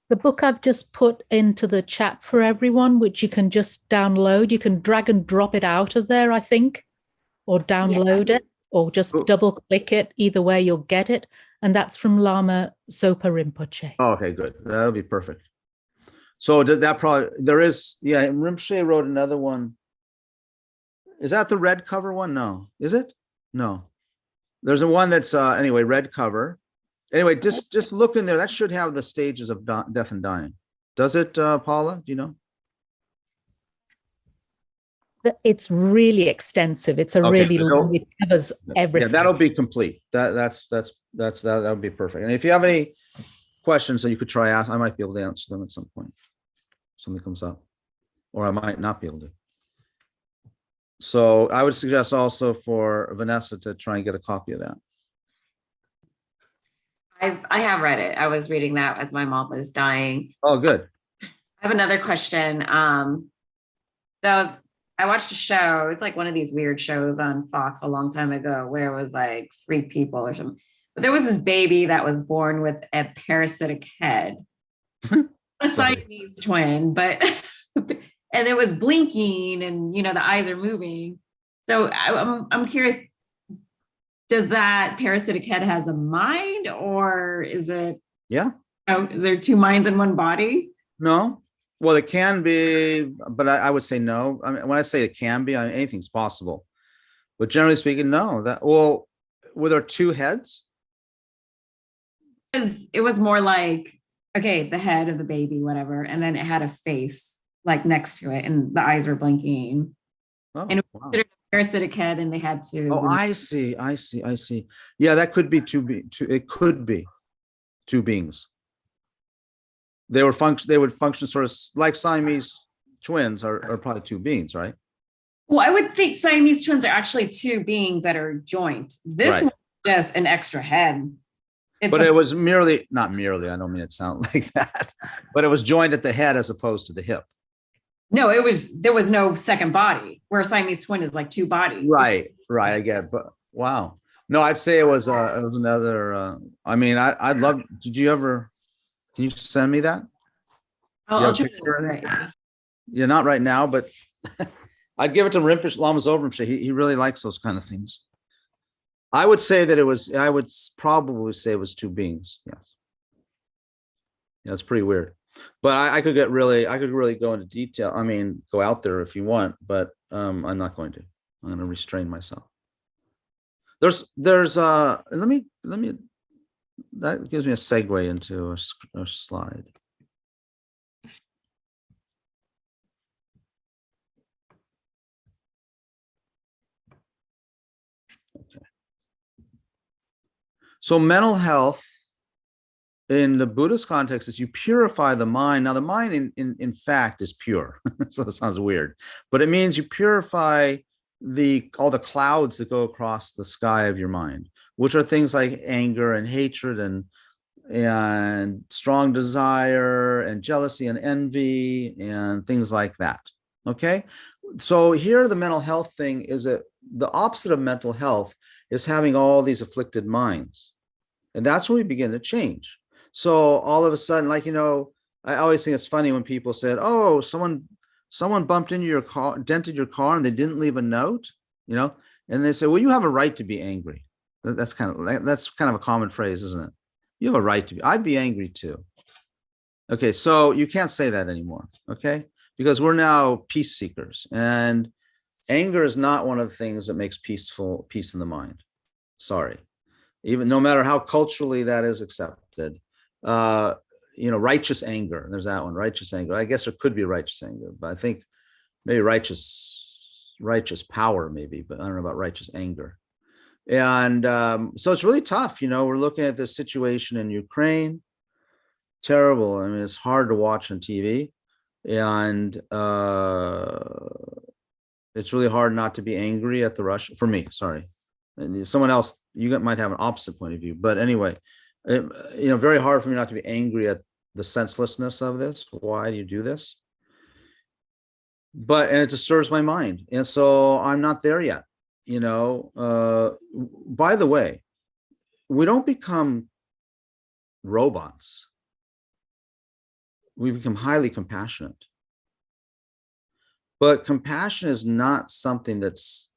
S4: The book I've just put into the chat for everyone, which you can just download. You can drag and drop it out of there, I think, or download it, or just double click it. Either way, you'll get it. And that's from Lama Zopa Rinpoche.
S1: Oh, okay, good. That'll be perfect. So Rinpoche wrote another one. Is that the red cover one? No. Is it? No. There's a one that's anyway, red cover. Anyway, just look in there. That should have the stages of death and dying. Does it, Paula? Do you know?
S4: It's really extensive. It's really long. It covers everything.
S1: Yeah, that'll be complete. That'll be perfect. And if you have any questions that you could try ask, I might be able to answer them at some point. Something comes up, or I might not be able to. So I would suggest also for Vanessa to try and get a copy of that.
S3: I have read it. I was reading that as my mom was dying.
S1: Oh, good.
S3: I have another question. So I watched a show. It's like one of these weird shows on Fox a long time ago where it was like freak people or something. But there was this baby that was born with a parasitic head. A Siamese twin, but and it was blinking and the eyes are moving. So I'm curious, does that parasitic head has a mind, or is it is there two minds in one body?
S1: No. Well, it can be, but I would say no. I mean, when I say it can be, anything's possible. But generally speaking, no. Were there two heads?
S3: It was more like, okay, the head of the baby, whatever, and then it had a face like next to it, and the eyes were blinking.
S1: Oh,
S3: and it was considered a parasitic head, and they had to.
S1: Oh, I see. Yeah, that could be it could be two beings. They would function sort of like Siamese twins are probably two beings, right?
S3: Well, I would think Siamese twins are actually two beings that are joined. This was just an extra head.
S1: But it was not merely, I don't mean it sound like that, but it was joined at the head as opposed to the hip.
S3: No, there was no second body, where a Siamese twin is like two bodies.
S1: Right, I get it, but wow. No, I'd say it was another, I'd love, can you send me that?
S3: I'll,
S1: You
S3: I'll
S1: have a
S3: try
S1: picture?
S3: right now.
S1: Yeah, not right now, but I'd give it to Rinpoche, Lama Zopa Rinpoche. He really likes those kind of things. I would say that I would probably say it was two beings. Yes. Yeah, it's pretty weird. But I could really go into detail. I mean, go out there if you want, but I'm not going to. I'm going to restrain myself. Let me, that gives me a segue into a slide. Okay. So mental health in the Buddhist context is you purify the mind. Now the mind in fact is pure. So it sounds weird, but it means you purify all the clouds that go across the sky of your mind, which are things like anger and hatred and strong desire and jealousy and envy and things like that. Okay. So here the mental health thing is that the opposite of mental health is having all these afflicted minds. And that's when we begin to change. So all of a sudden, like, I always think it's funny when people said, oh, someone bumped into your car, dented your car, and they didn't leave a note, and they say, well, you have a right to be angry. That's kind of a common phrase, isn't it? You have a right to be. I'd be angry too. Okay, so you can't say that anymore, okay? Because we're now peace seekers, and anger is not one of the things that makes peace in the mind. Sorry. Even no matter how culturally that is accepted, righteous anger. There's that one, righteous anger. I guess there could be righteous anger, but I think maybe righteous power, maybe, but I don't know about righteous anger. And so it's really tough. We're looking at this situation in Ukraine. Terrible. I mean, it's hard to watch on TV, and it's really hard not to be angry at the Russia. For me, sorry. And someone else, you might have an opposite point of view, but anyway, very hard for me not to be angry at the senselessness of this. Why do you do this? And it disturbs my mind, and so I'm not there yet. By the way, we don't become robots. We become highly compassionate, but compassion is not something that's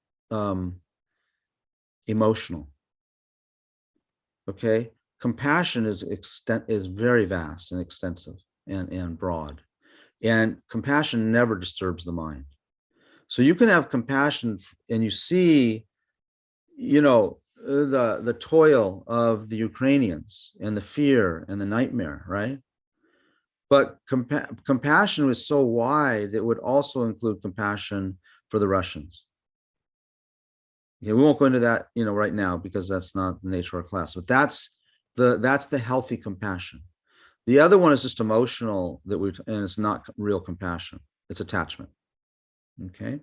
S1: emotional. Okay, compassion is very vast and extensive and broad, and compassion never disturbs the mind. So you can have compassion, and you see, the toil of the Ukrainians and the fear and the nightmare, right? But compassion was so wide, it would also include compassion for the Russians. Okay, we won't go into that, right now, because that's not the nature of our class. But that's the healthy compassion. The other one is just emotional, and it's not real compassion. It's attachment. Okay.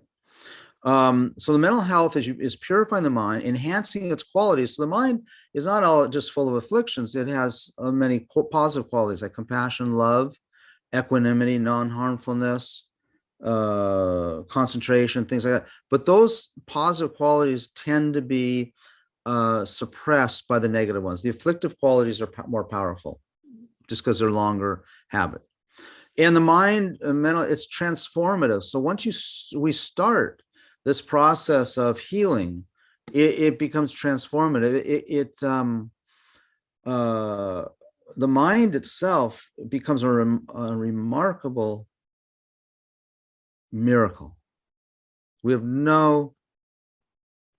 S1: So the mental health is purifying the mind, enhancing its qualities. So the mind is not all just full of afflictions. It has many positive qualities like compassion, love, equanimity, non-harmfulness, concentration, things like that. But those positive qualities tend to be suppressed by the negative ones. The afflictive qualities are more powerful just because they're longer habit. And the mind, mental, it's transformative. So once we start this process of healing, it becomes transformative. The mind itself becomes a remarkable miracle. We have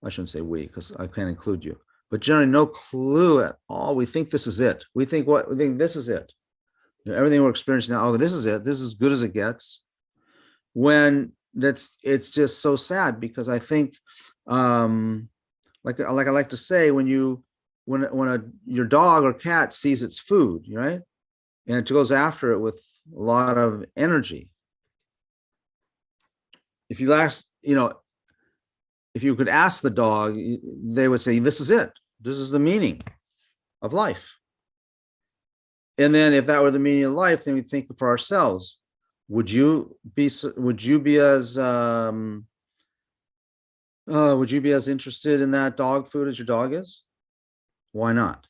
S1: I shouldn't say we, because I can't include you, but generally no clue at all. We think this is it. We think this is it. Everything we're experiencing now, this is it. This is as good as it gets. When it's just so sad, because I think, like I like to say, when your dog or cat sees its food, right, and it goes after it with a lot of energy. If you could ask the dog, they would say, "This is it. This is the meaning of life." And then, if that were the meaning of life, then we think for ourselves: would you be as interested in that dog food as your dog is? Why not?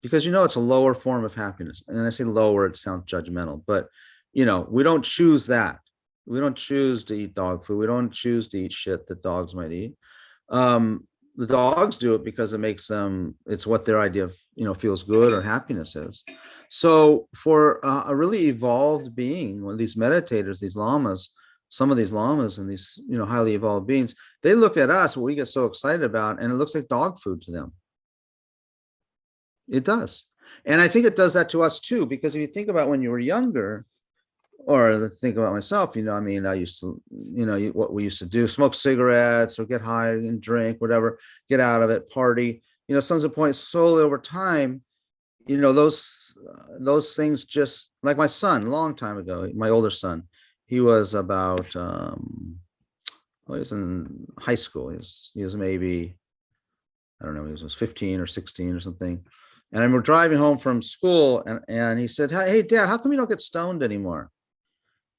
S1: because it's a lower form of happiness. And I say lower, it sounds judgmental, but we don't choose that. We don't choose to eat dog food. We don't choose to eat shit that dogs might eat. The dogs do it because it makes them, it's what their idea of, feels good or happiness is. So for a really evolved being, one of these meditators, these lamas, some of these lamas and these, highly evolved beings, they look at us, what we get so excited about, and it looks like dog food to them. It does. And I think it does that to us too, because if you think about when you were younger, or think about myself, I used to, what we used to do, smoke cigarettes or get high and drink, whatever, get out of it, party, some of the point slowly over time, those things, just like my son, a long time ago, my older son, he was about, he was in high school. He was maybe, I don't know, he was 15 or 16 or something. And we're driving home from school and he said, hey, Dad, how come you don't get stoned anymore?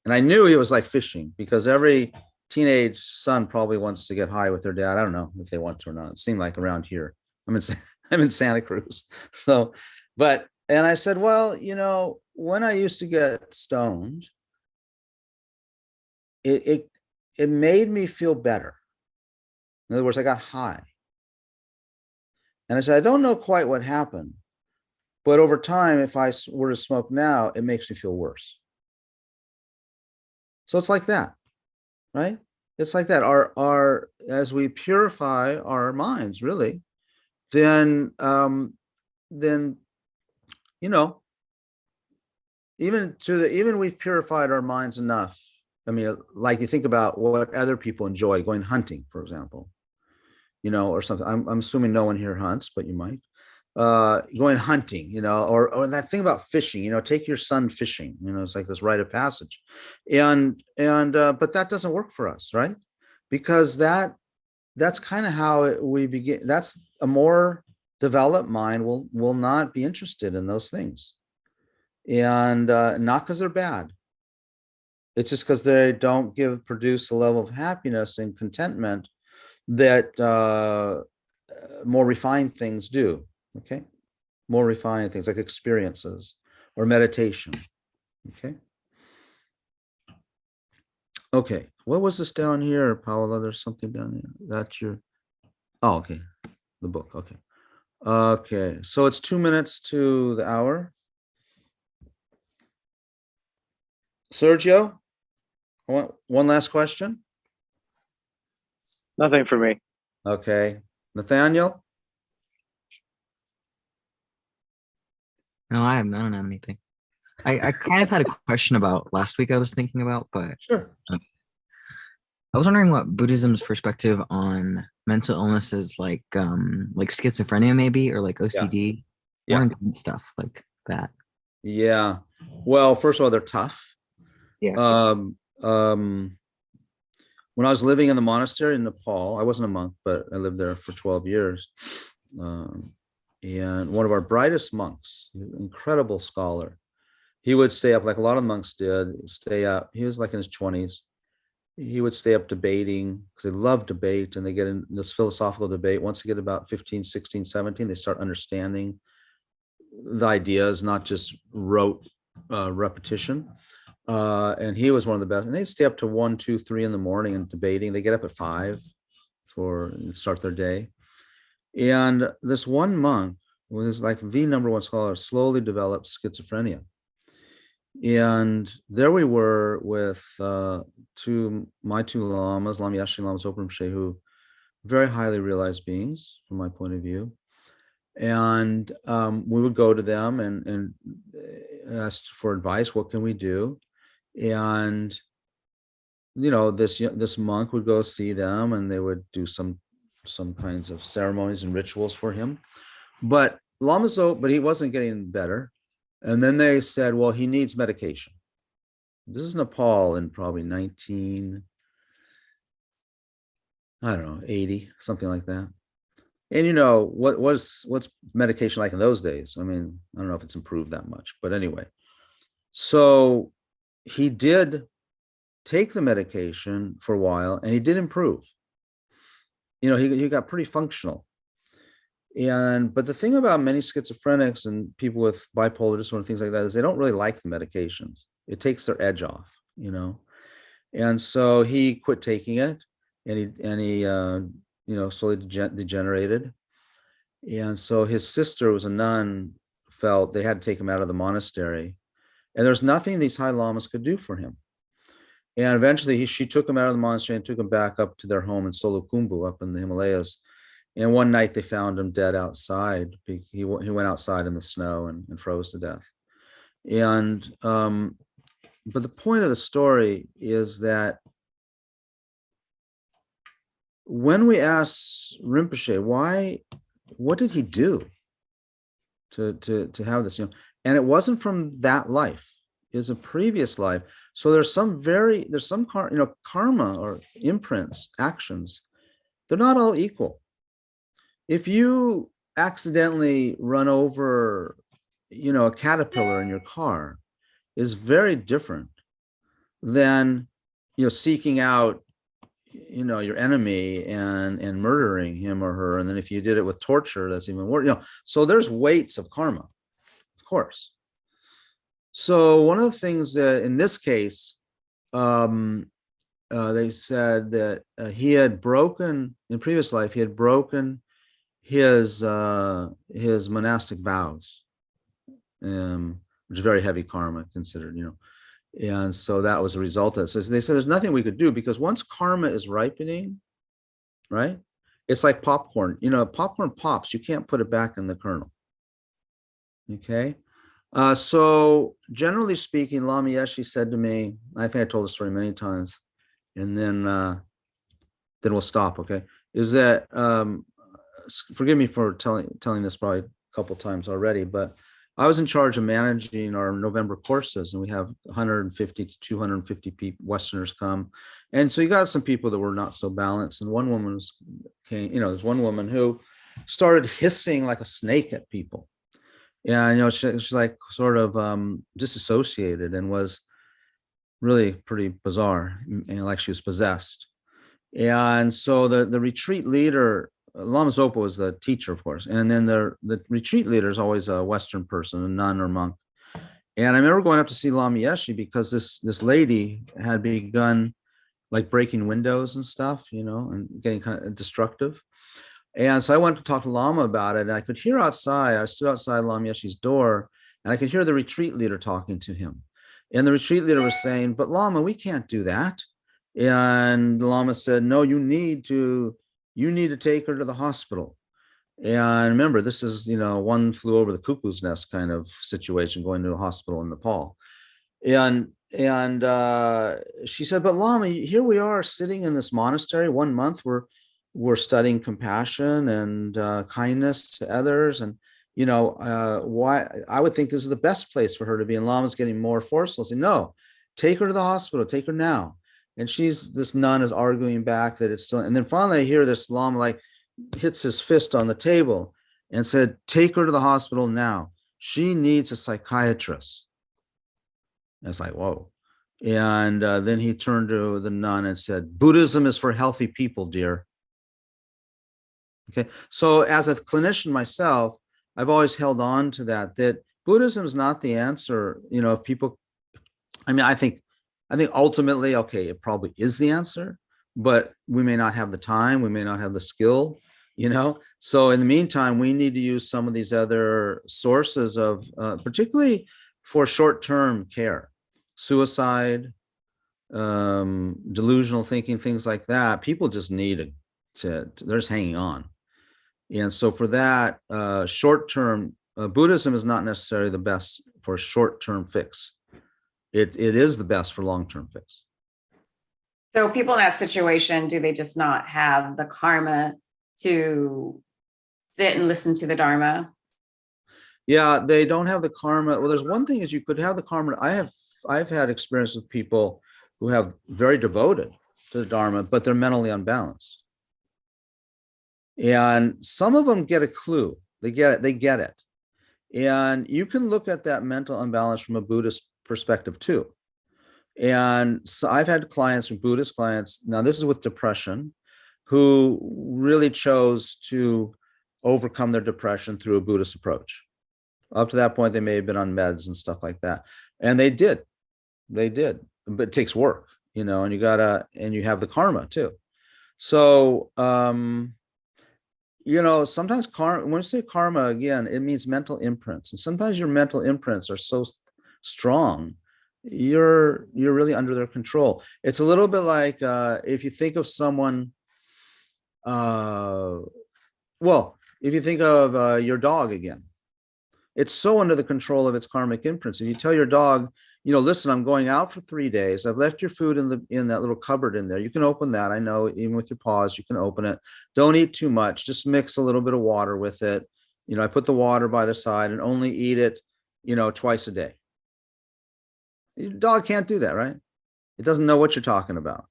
S1: And I knew he was like fishing, because every teenage son probably wants to get high with their dad. I don't know if they want to or not. It seemed like around here. I'm in Santa Cruz. So, and I said, well, when I used to get stoned, it made me feel better. In other words, I got high. And I said, I don't know quite what happened, but over time, if I were to smoke now, it makes me feel worse. So it's like that, right? It's like that. As we purify our minds, really, then even we've purified our minds enough. I mean, like you think about what other people enjoy, going hunting, for example, or something. I'm assuming no one here hunts, but you might. Going hunting, or that thing about fishing, take your son fishing, it's like this rite of passage. But that doesn't work for us, right? Because that's kind of how we begin. That's a more developed mind will not be interested in those things. And not because they're bad. It's just because they don't produce a level of happiness and contentment that more refined things do. Okay, more refined things like experiences or meditation. Okay, what was this down here, Paola? There's something down here. That's your, okay, the book. Okay, so it's 2 minutes to the hour. Sergio, one last question.
S5: Nothing for me.
S1: Okay, Nathaniel.
S9: No, I don't have anything. I kind of had a question about last week I was thinking about, but
S1: Sure.
S9: I was wondering what Buddhism's perspective on mental illnesses like schizophrenia maybe, or like OCD,
S1: Yeah.
S9: more intense stuff like that.
S1: Yeah. Well, first of all, they're tough.
S9: Yeah.
S1: When I was living in the monastery in Nepal, I wasn't a monk, but I lived there for 12 years. And one of our brightest monks, incredible scholar, he would stay up, like a lot of monks did, stay up. He was like in his 20s. He would stay up debating, because they love debate, and they get in this philosophical debate. Once they get about 15, 16, 17, they start understanding the ideas, not just rote repetition. And he was one of the best. And they'd stay up to 1, 2, 3 in the morning and debating. They get up at 5 and start their day. And this one monk was like the number one scholar, slowly developed schizophrenia. And there we were with my two lamas, Lama Yashe and Lama Zopa Rinpoche, who very highly realized beings from my point of view. And we would go to them and ask for advice. What can we do? And this monk would go see them, and they would do some kinds of ceremonies and rituals for him. But he wasn't getting better. And then they said, well, he needs medication. This is Nepal in probably 80, something like that. And what's medication like in those days? I mean, I don't know if it's improved that much, but anyway. So he did take the medication for a while, and he did improve. He got pretty functional. But the thing about many schizophrenics and people with bipolar disorder and things like that is they don't really like the medications. It takes their edge off, you know. And so he quit taking it, and he slowly degenerated. And so his sister, was a nun, felt they had to take him out of the monastery, and there's nothing these high lamas could do for him. And eventually she took him out of the monastery and took him back up to their home in Solukhumbu up in the Himalayas. And one night they found him dead outside. He went outside in the snow and froze to death. And but the point of the story is that when we ask Rinpoche, what did he do to have this, and it wasn't from that life, it was a previous life. So there's some karma or imprints, actions. They're not all equal. If you accidentally run over, a caterpillar in your car, is very different than, seeking out, your enemy and murdering him or her. And then if you did it with torture, that's even worse, so there's weights of karma, of course. So one of the things that in this case, they said that he had broken, in previous life, he had broken his monastic vows, which is very heavy karma considered, and so that was a result of it. So they said there's nothing we could do, because once karma is ripening, right, it's like popcorn. Popcorn pops, you can't put it back in the kernel. Okay. So generally speaking, Lama Yeshe said to me, I think I told the story many times, and then we'll stop. Okay, is that forgive me for telling this probably a couple times already, but I was in charge of managing our November courses, and we have 150 to 250 people, Westerners come, and so you got some people that were not so balanced. And one woman there's one woman who started hissing like a snake at people. Yeah, she's like sort of disassociated, and was really pretty bizarre, and like she was possessed. And so the retreat leader, Lama Zopa was the teacher, of course, and then the retreat leader is always a Western person, a nun or monk. And I remember going up to see Lama Yeshe because this lady had begun like breaking windows and stuff, and getting kind of destructive. And so I went to talk to Lama about it, and I could hear outside, I stood outside Lama Yeshe's door, and I could hear the retreat leader talking to him. And the retreat leader was saying, but Lama, we can't do that. And the Lama said, no, you need to take her to the hospital. And remember, this is, one flew over the cuckoo's nest kind of situation, going to a hospital in Nepal. And she said, but Lama, here we are sitting in this monastery 1 month, we're studying compassion and kindness to others. And, why I would think this is the best place for her to be. And Lama's getting more forceful, saying, no, take her to the hospital, take her now. And this nun is arguing back that it's still, and then finally I hear this Lama like hits his fist on the table and said, take her to the hospital now. She needs a psychiatrist. And it's like, whoa. And then he turned to the nun and said, Buddhism is for healthy people, dear. Okay, so as a clinician myself, I've always held on to that Buddhism is not the answer. If people, I think ultimately, okay, it probably is the answer, but we may not have the time, we may not have the skill, So in the meantime, we need to use some of these other sources of, particularly for short-term care, suicide, delusional thinking, things like that. People just need they're just hanging on. And so for that, short-term, Buddhism is not necessarily the best for short-term fix. It is the best for long-term fix.
S3: So people in that situation, do they just not have the karma to sit and listen to the Dharma?
S1: Yeah, they don't have the karma. Well, there's one thing is you could have the karma. I've had experience with people who have very devoted to the Dharma, but they're mentally unbalanced. And some of them get a clue. They get it. And you can look at that mental imbalance from a Buddhist perspective too. And so I've had clients, Buddhist clients, now this is with depression, who really chose to overcome their depression through a Buddhist approach. Up to that point, they may have been on meds and stuff like that. And they did, but it takes work, you know, and you have the karma too. So, you know, sometimes karma, when you say karma, again, it means mental imprints. And sometimes your mental imprints are so strong, you're really under their control. It's a little bit like if you think of someone, well, if you think of your dog again, it's so under the control of its karmic imprints. If you tell your dog, you know, listen, I'm going out for 3 days. I've left your food in that little cupboard in there. You can open that. I know, even with your paws, you can open it. Don't eat too much. Just mix a little bit of water with it. You know, I put the water by the side and only eat it, you know, twice a day. Your dog can't do that, right? It doesn't know what you're talking about.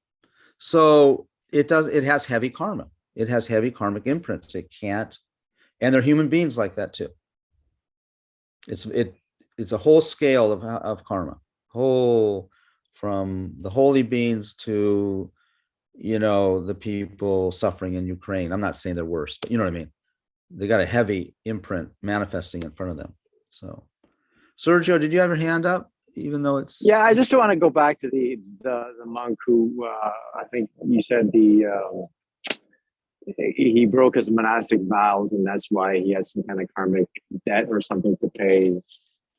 S1: So it has heavy karma. It has heavy karmic imprints. It can't, and they're human beings like that too. It's a whole scale of karma, from the holy beings to, you know, the people suffering in Ukraine. I'm not saying they're worse, but you know what I mean? They got a heavy imprint manifesting in front of them. So, Sergio, did you have your hand up? Even though it's...
S5: Yeah, I just want to go back to the monk who I think you said he broke his monastic vows, and that's why he had some kind of karmic debt or something to pay.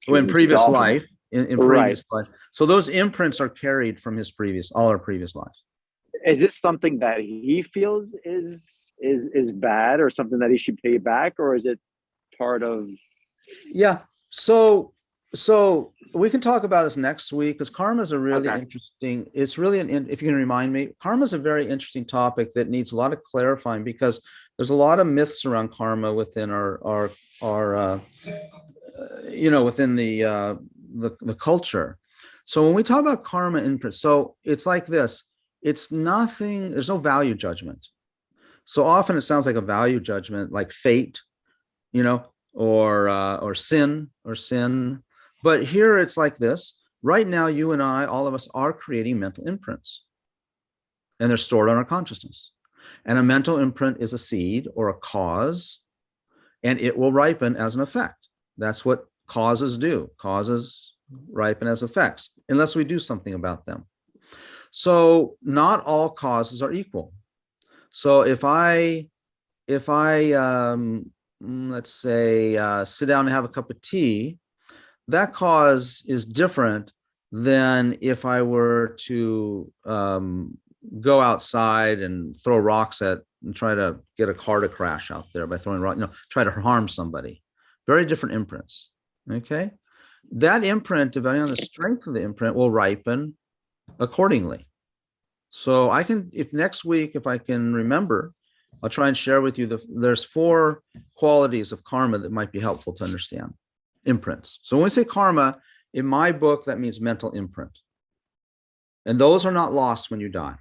S1: In previous life, in previous
S5: Right.
S1: life. So those imprints are carried from all our previous lives.
S5: Is this something that he feels is bad, or something that he should pay back, or is it part of...
S1: Yeah. So we can talk about this next week, because karma is a really interesting, it's really if you can remind me, karma is a very interesting topic that needs a lot of clarifying, because there's a lot of myths around karma within our you know, within the culture. So when we talk about karma imprint, so it's like this, it's nothing, there's no value judgment. So often it sounds like a value judgment, like fate, you know, or sin. But here it's like this. Right now, you and I, all of us, are creating mental imprints, and they're stored on our consciousness. And a mental imprint is a seed or a cause, and it will ripen as an effect. That's what causes do. Causes ripen as effects, unless we do something about them. So not all causes are equal. So if I let's say sit down and have a cup of tea, that cause is different than if I were to go outside and throw rocks and try to get a car to crash out there by throwing rocks, you know, try to harm somebody. Very different imprints. Okay, that imprint, depending on the strength of the imprint, will ripen accordingly. So I can, if next week, if I can remember, I'll try and share with you there's 4 qualities of karma that might be helpful to understand. Imprints. So when we say karma, in my book, that means mental imprint. And those are not lost when you die.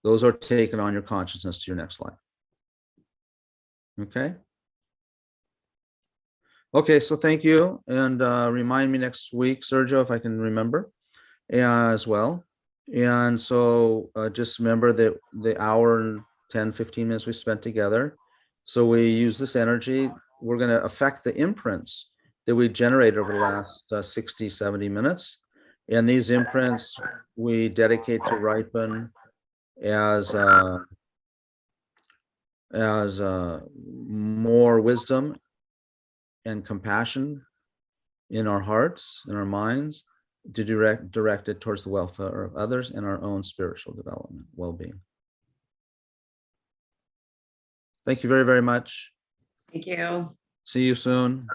S1: Those are taken on your consciousness to your next life. Okay? Okay, so thank you. And remind me next week, Sergio, if I can remember as well. And so just remember that the hour and 10, 15 minutes we spent together. So we use this energy. We're going to affect the imprints that we generated over the last 60, 70 minutes. And these imprints we dedicate to ripen as more wisdom and compassion in our hearts, in our minds, to direct it towards the welfare of others and our own spiritual development, well-being. Thank you very, very much.
S3: Thank you.
S1: See you soon.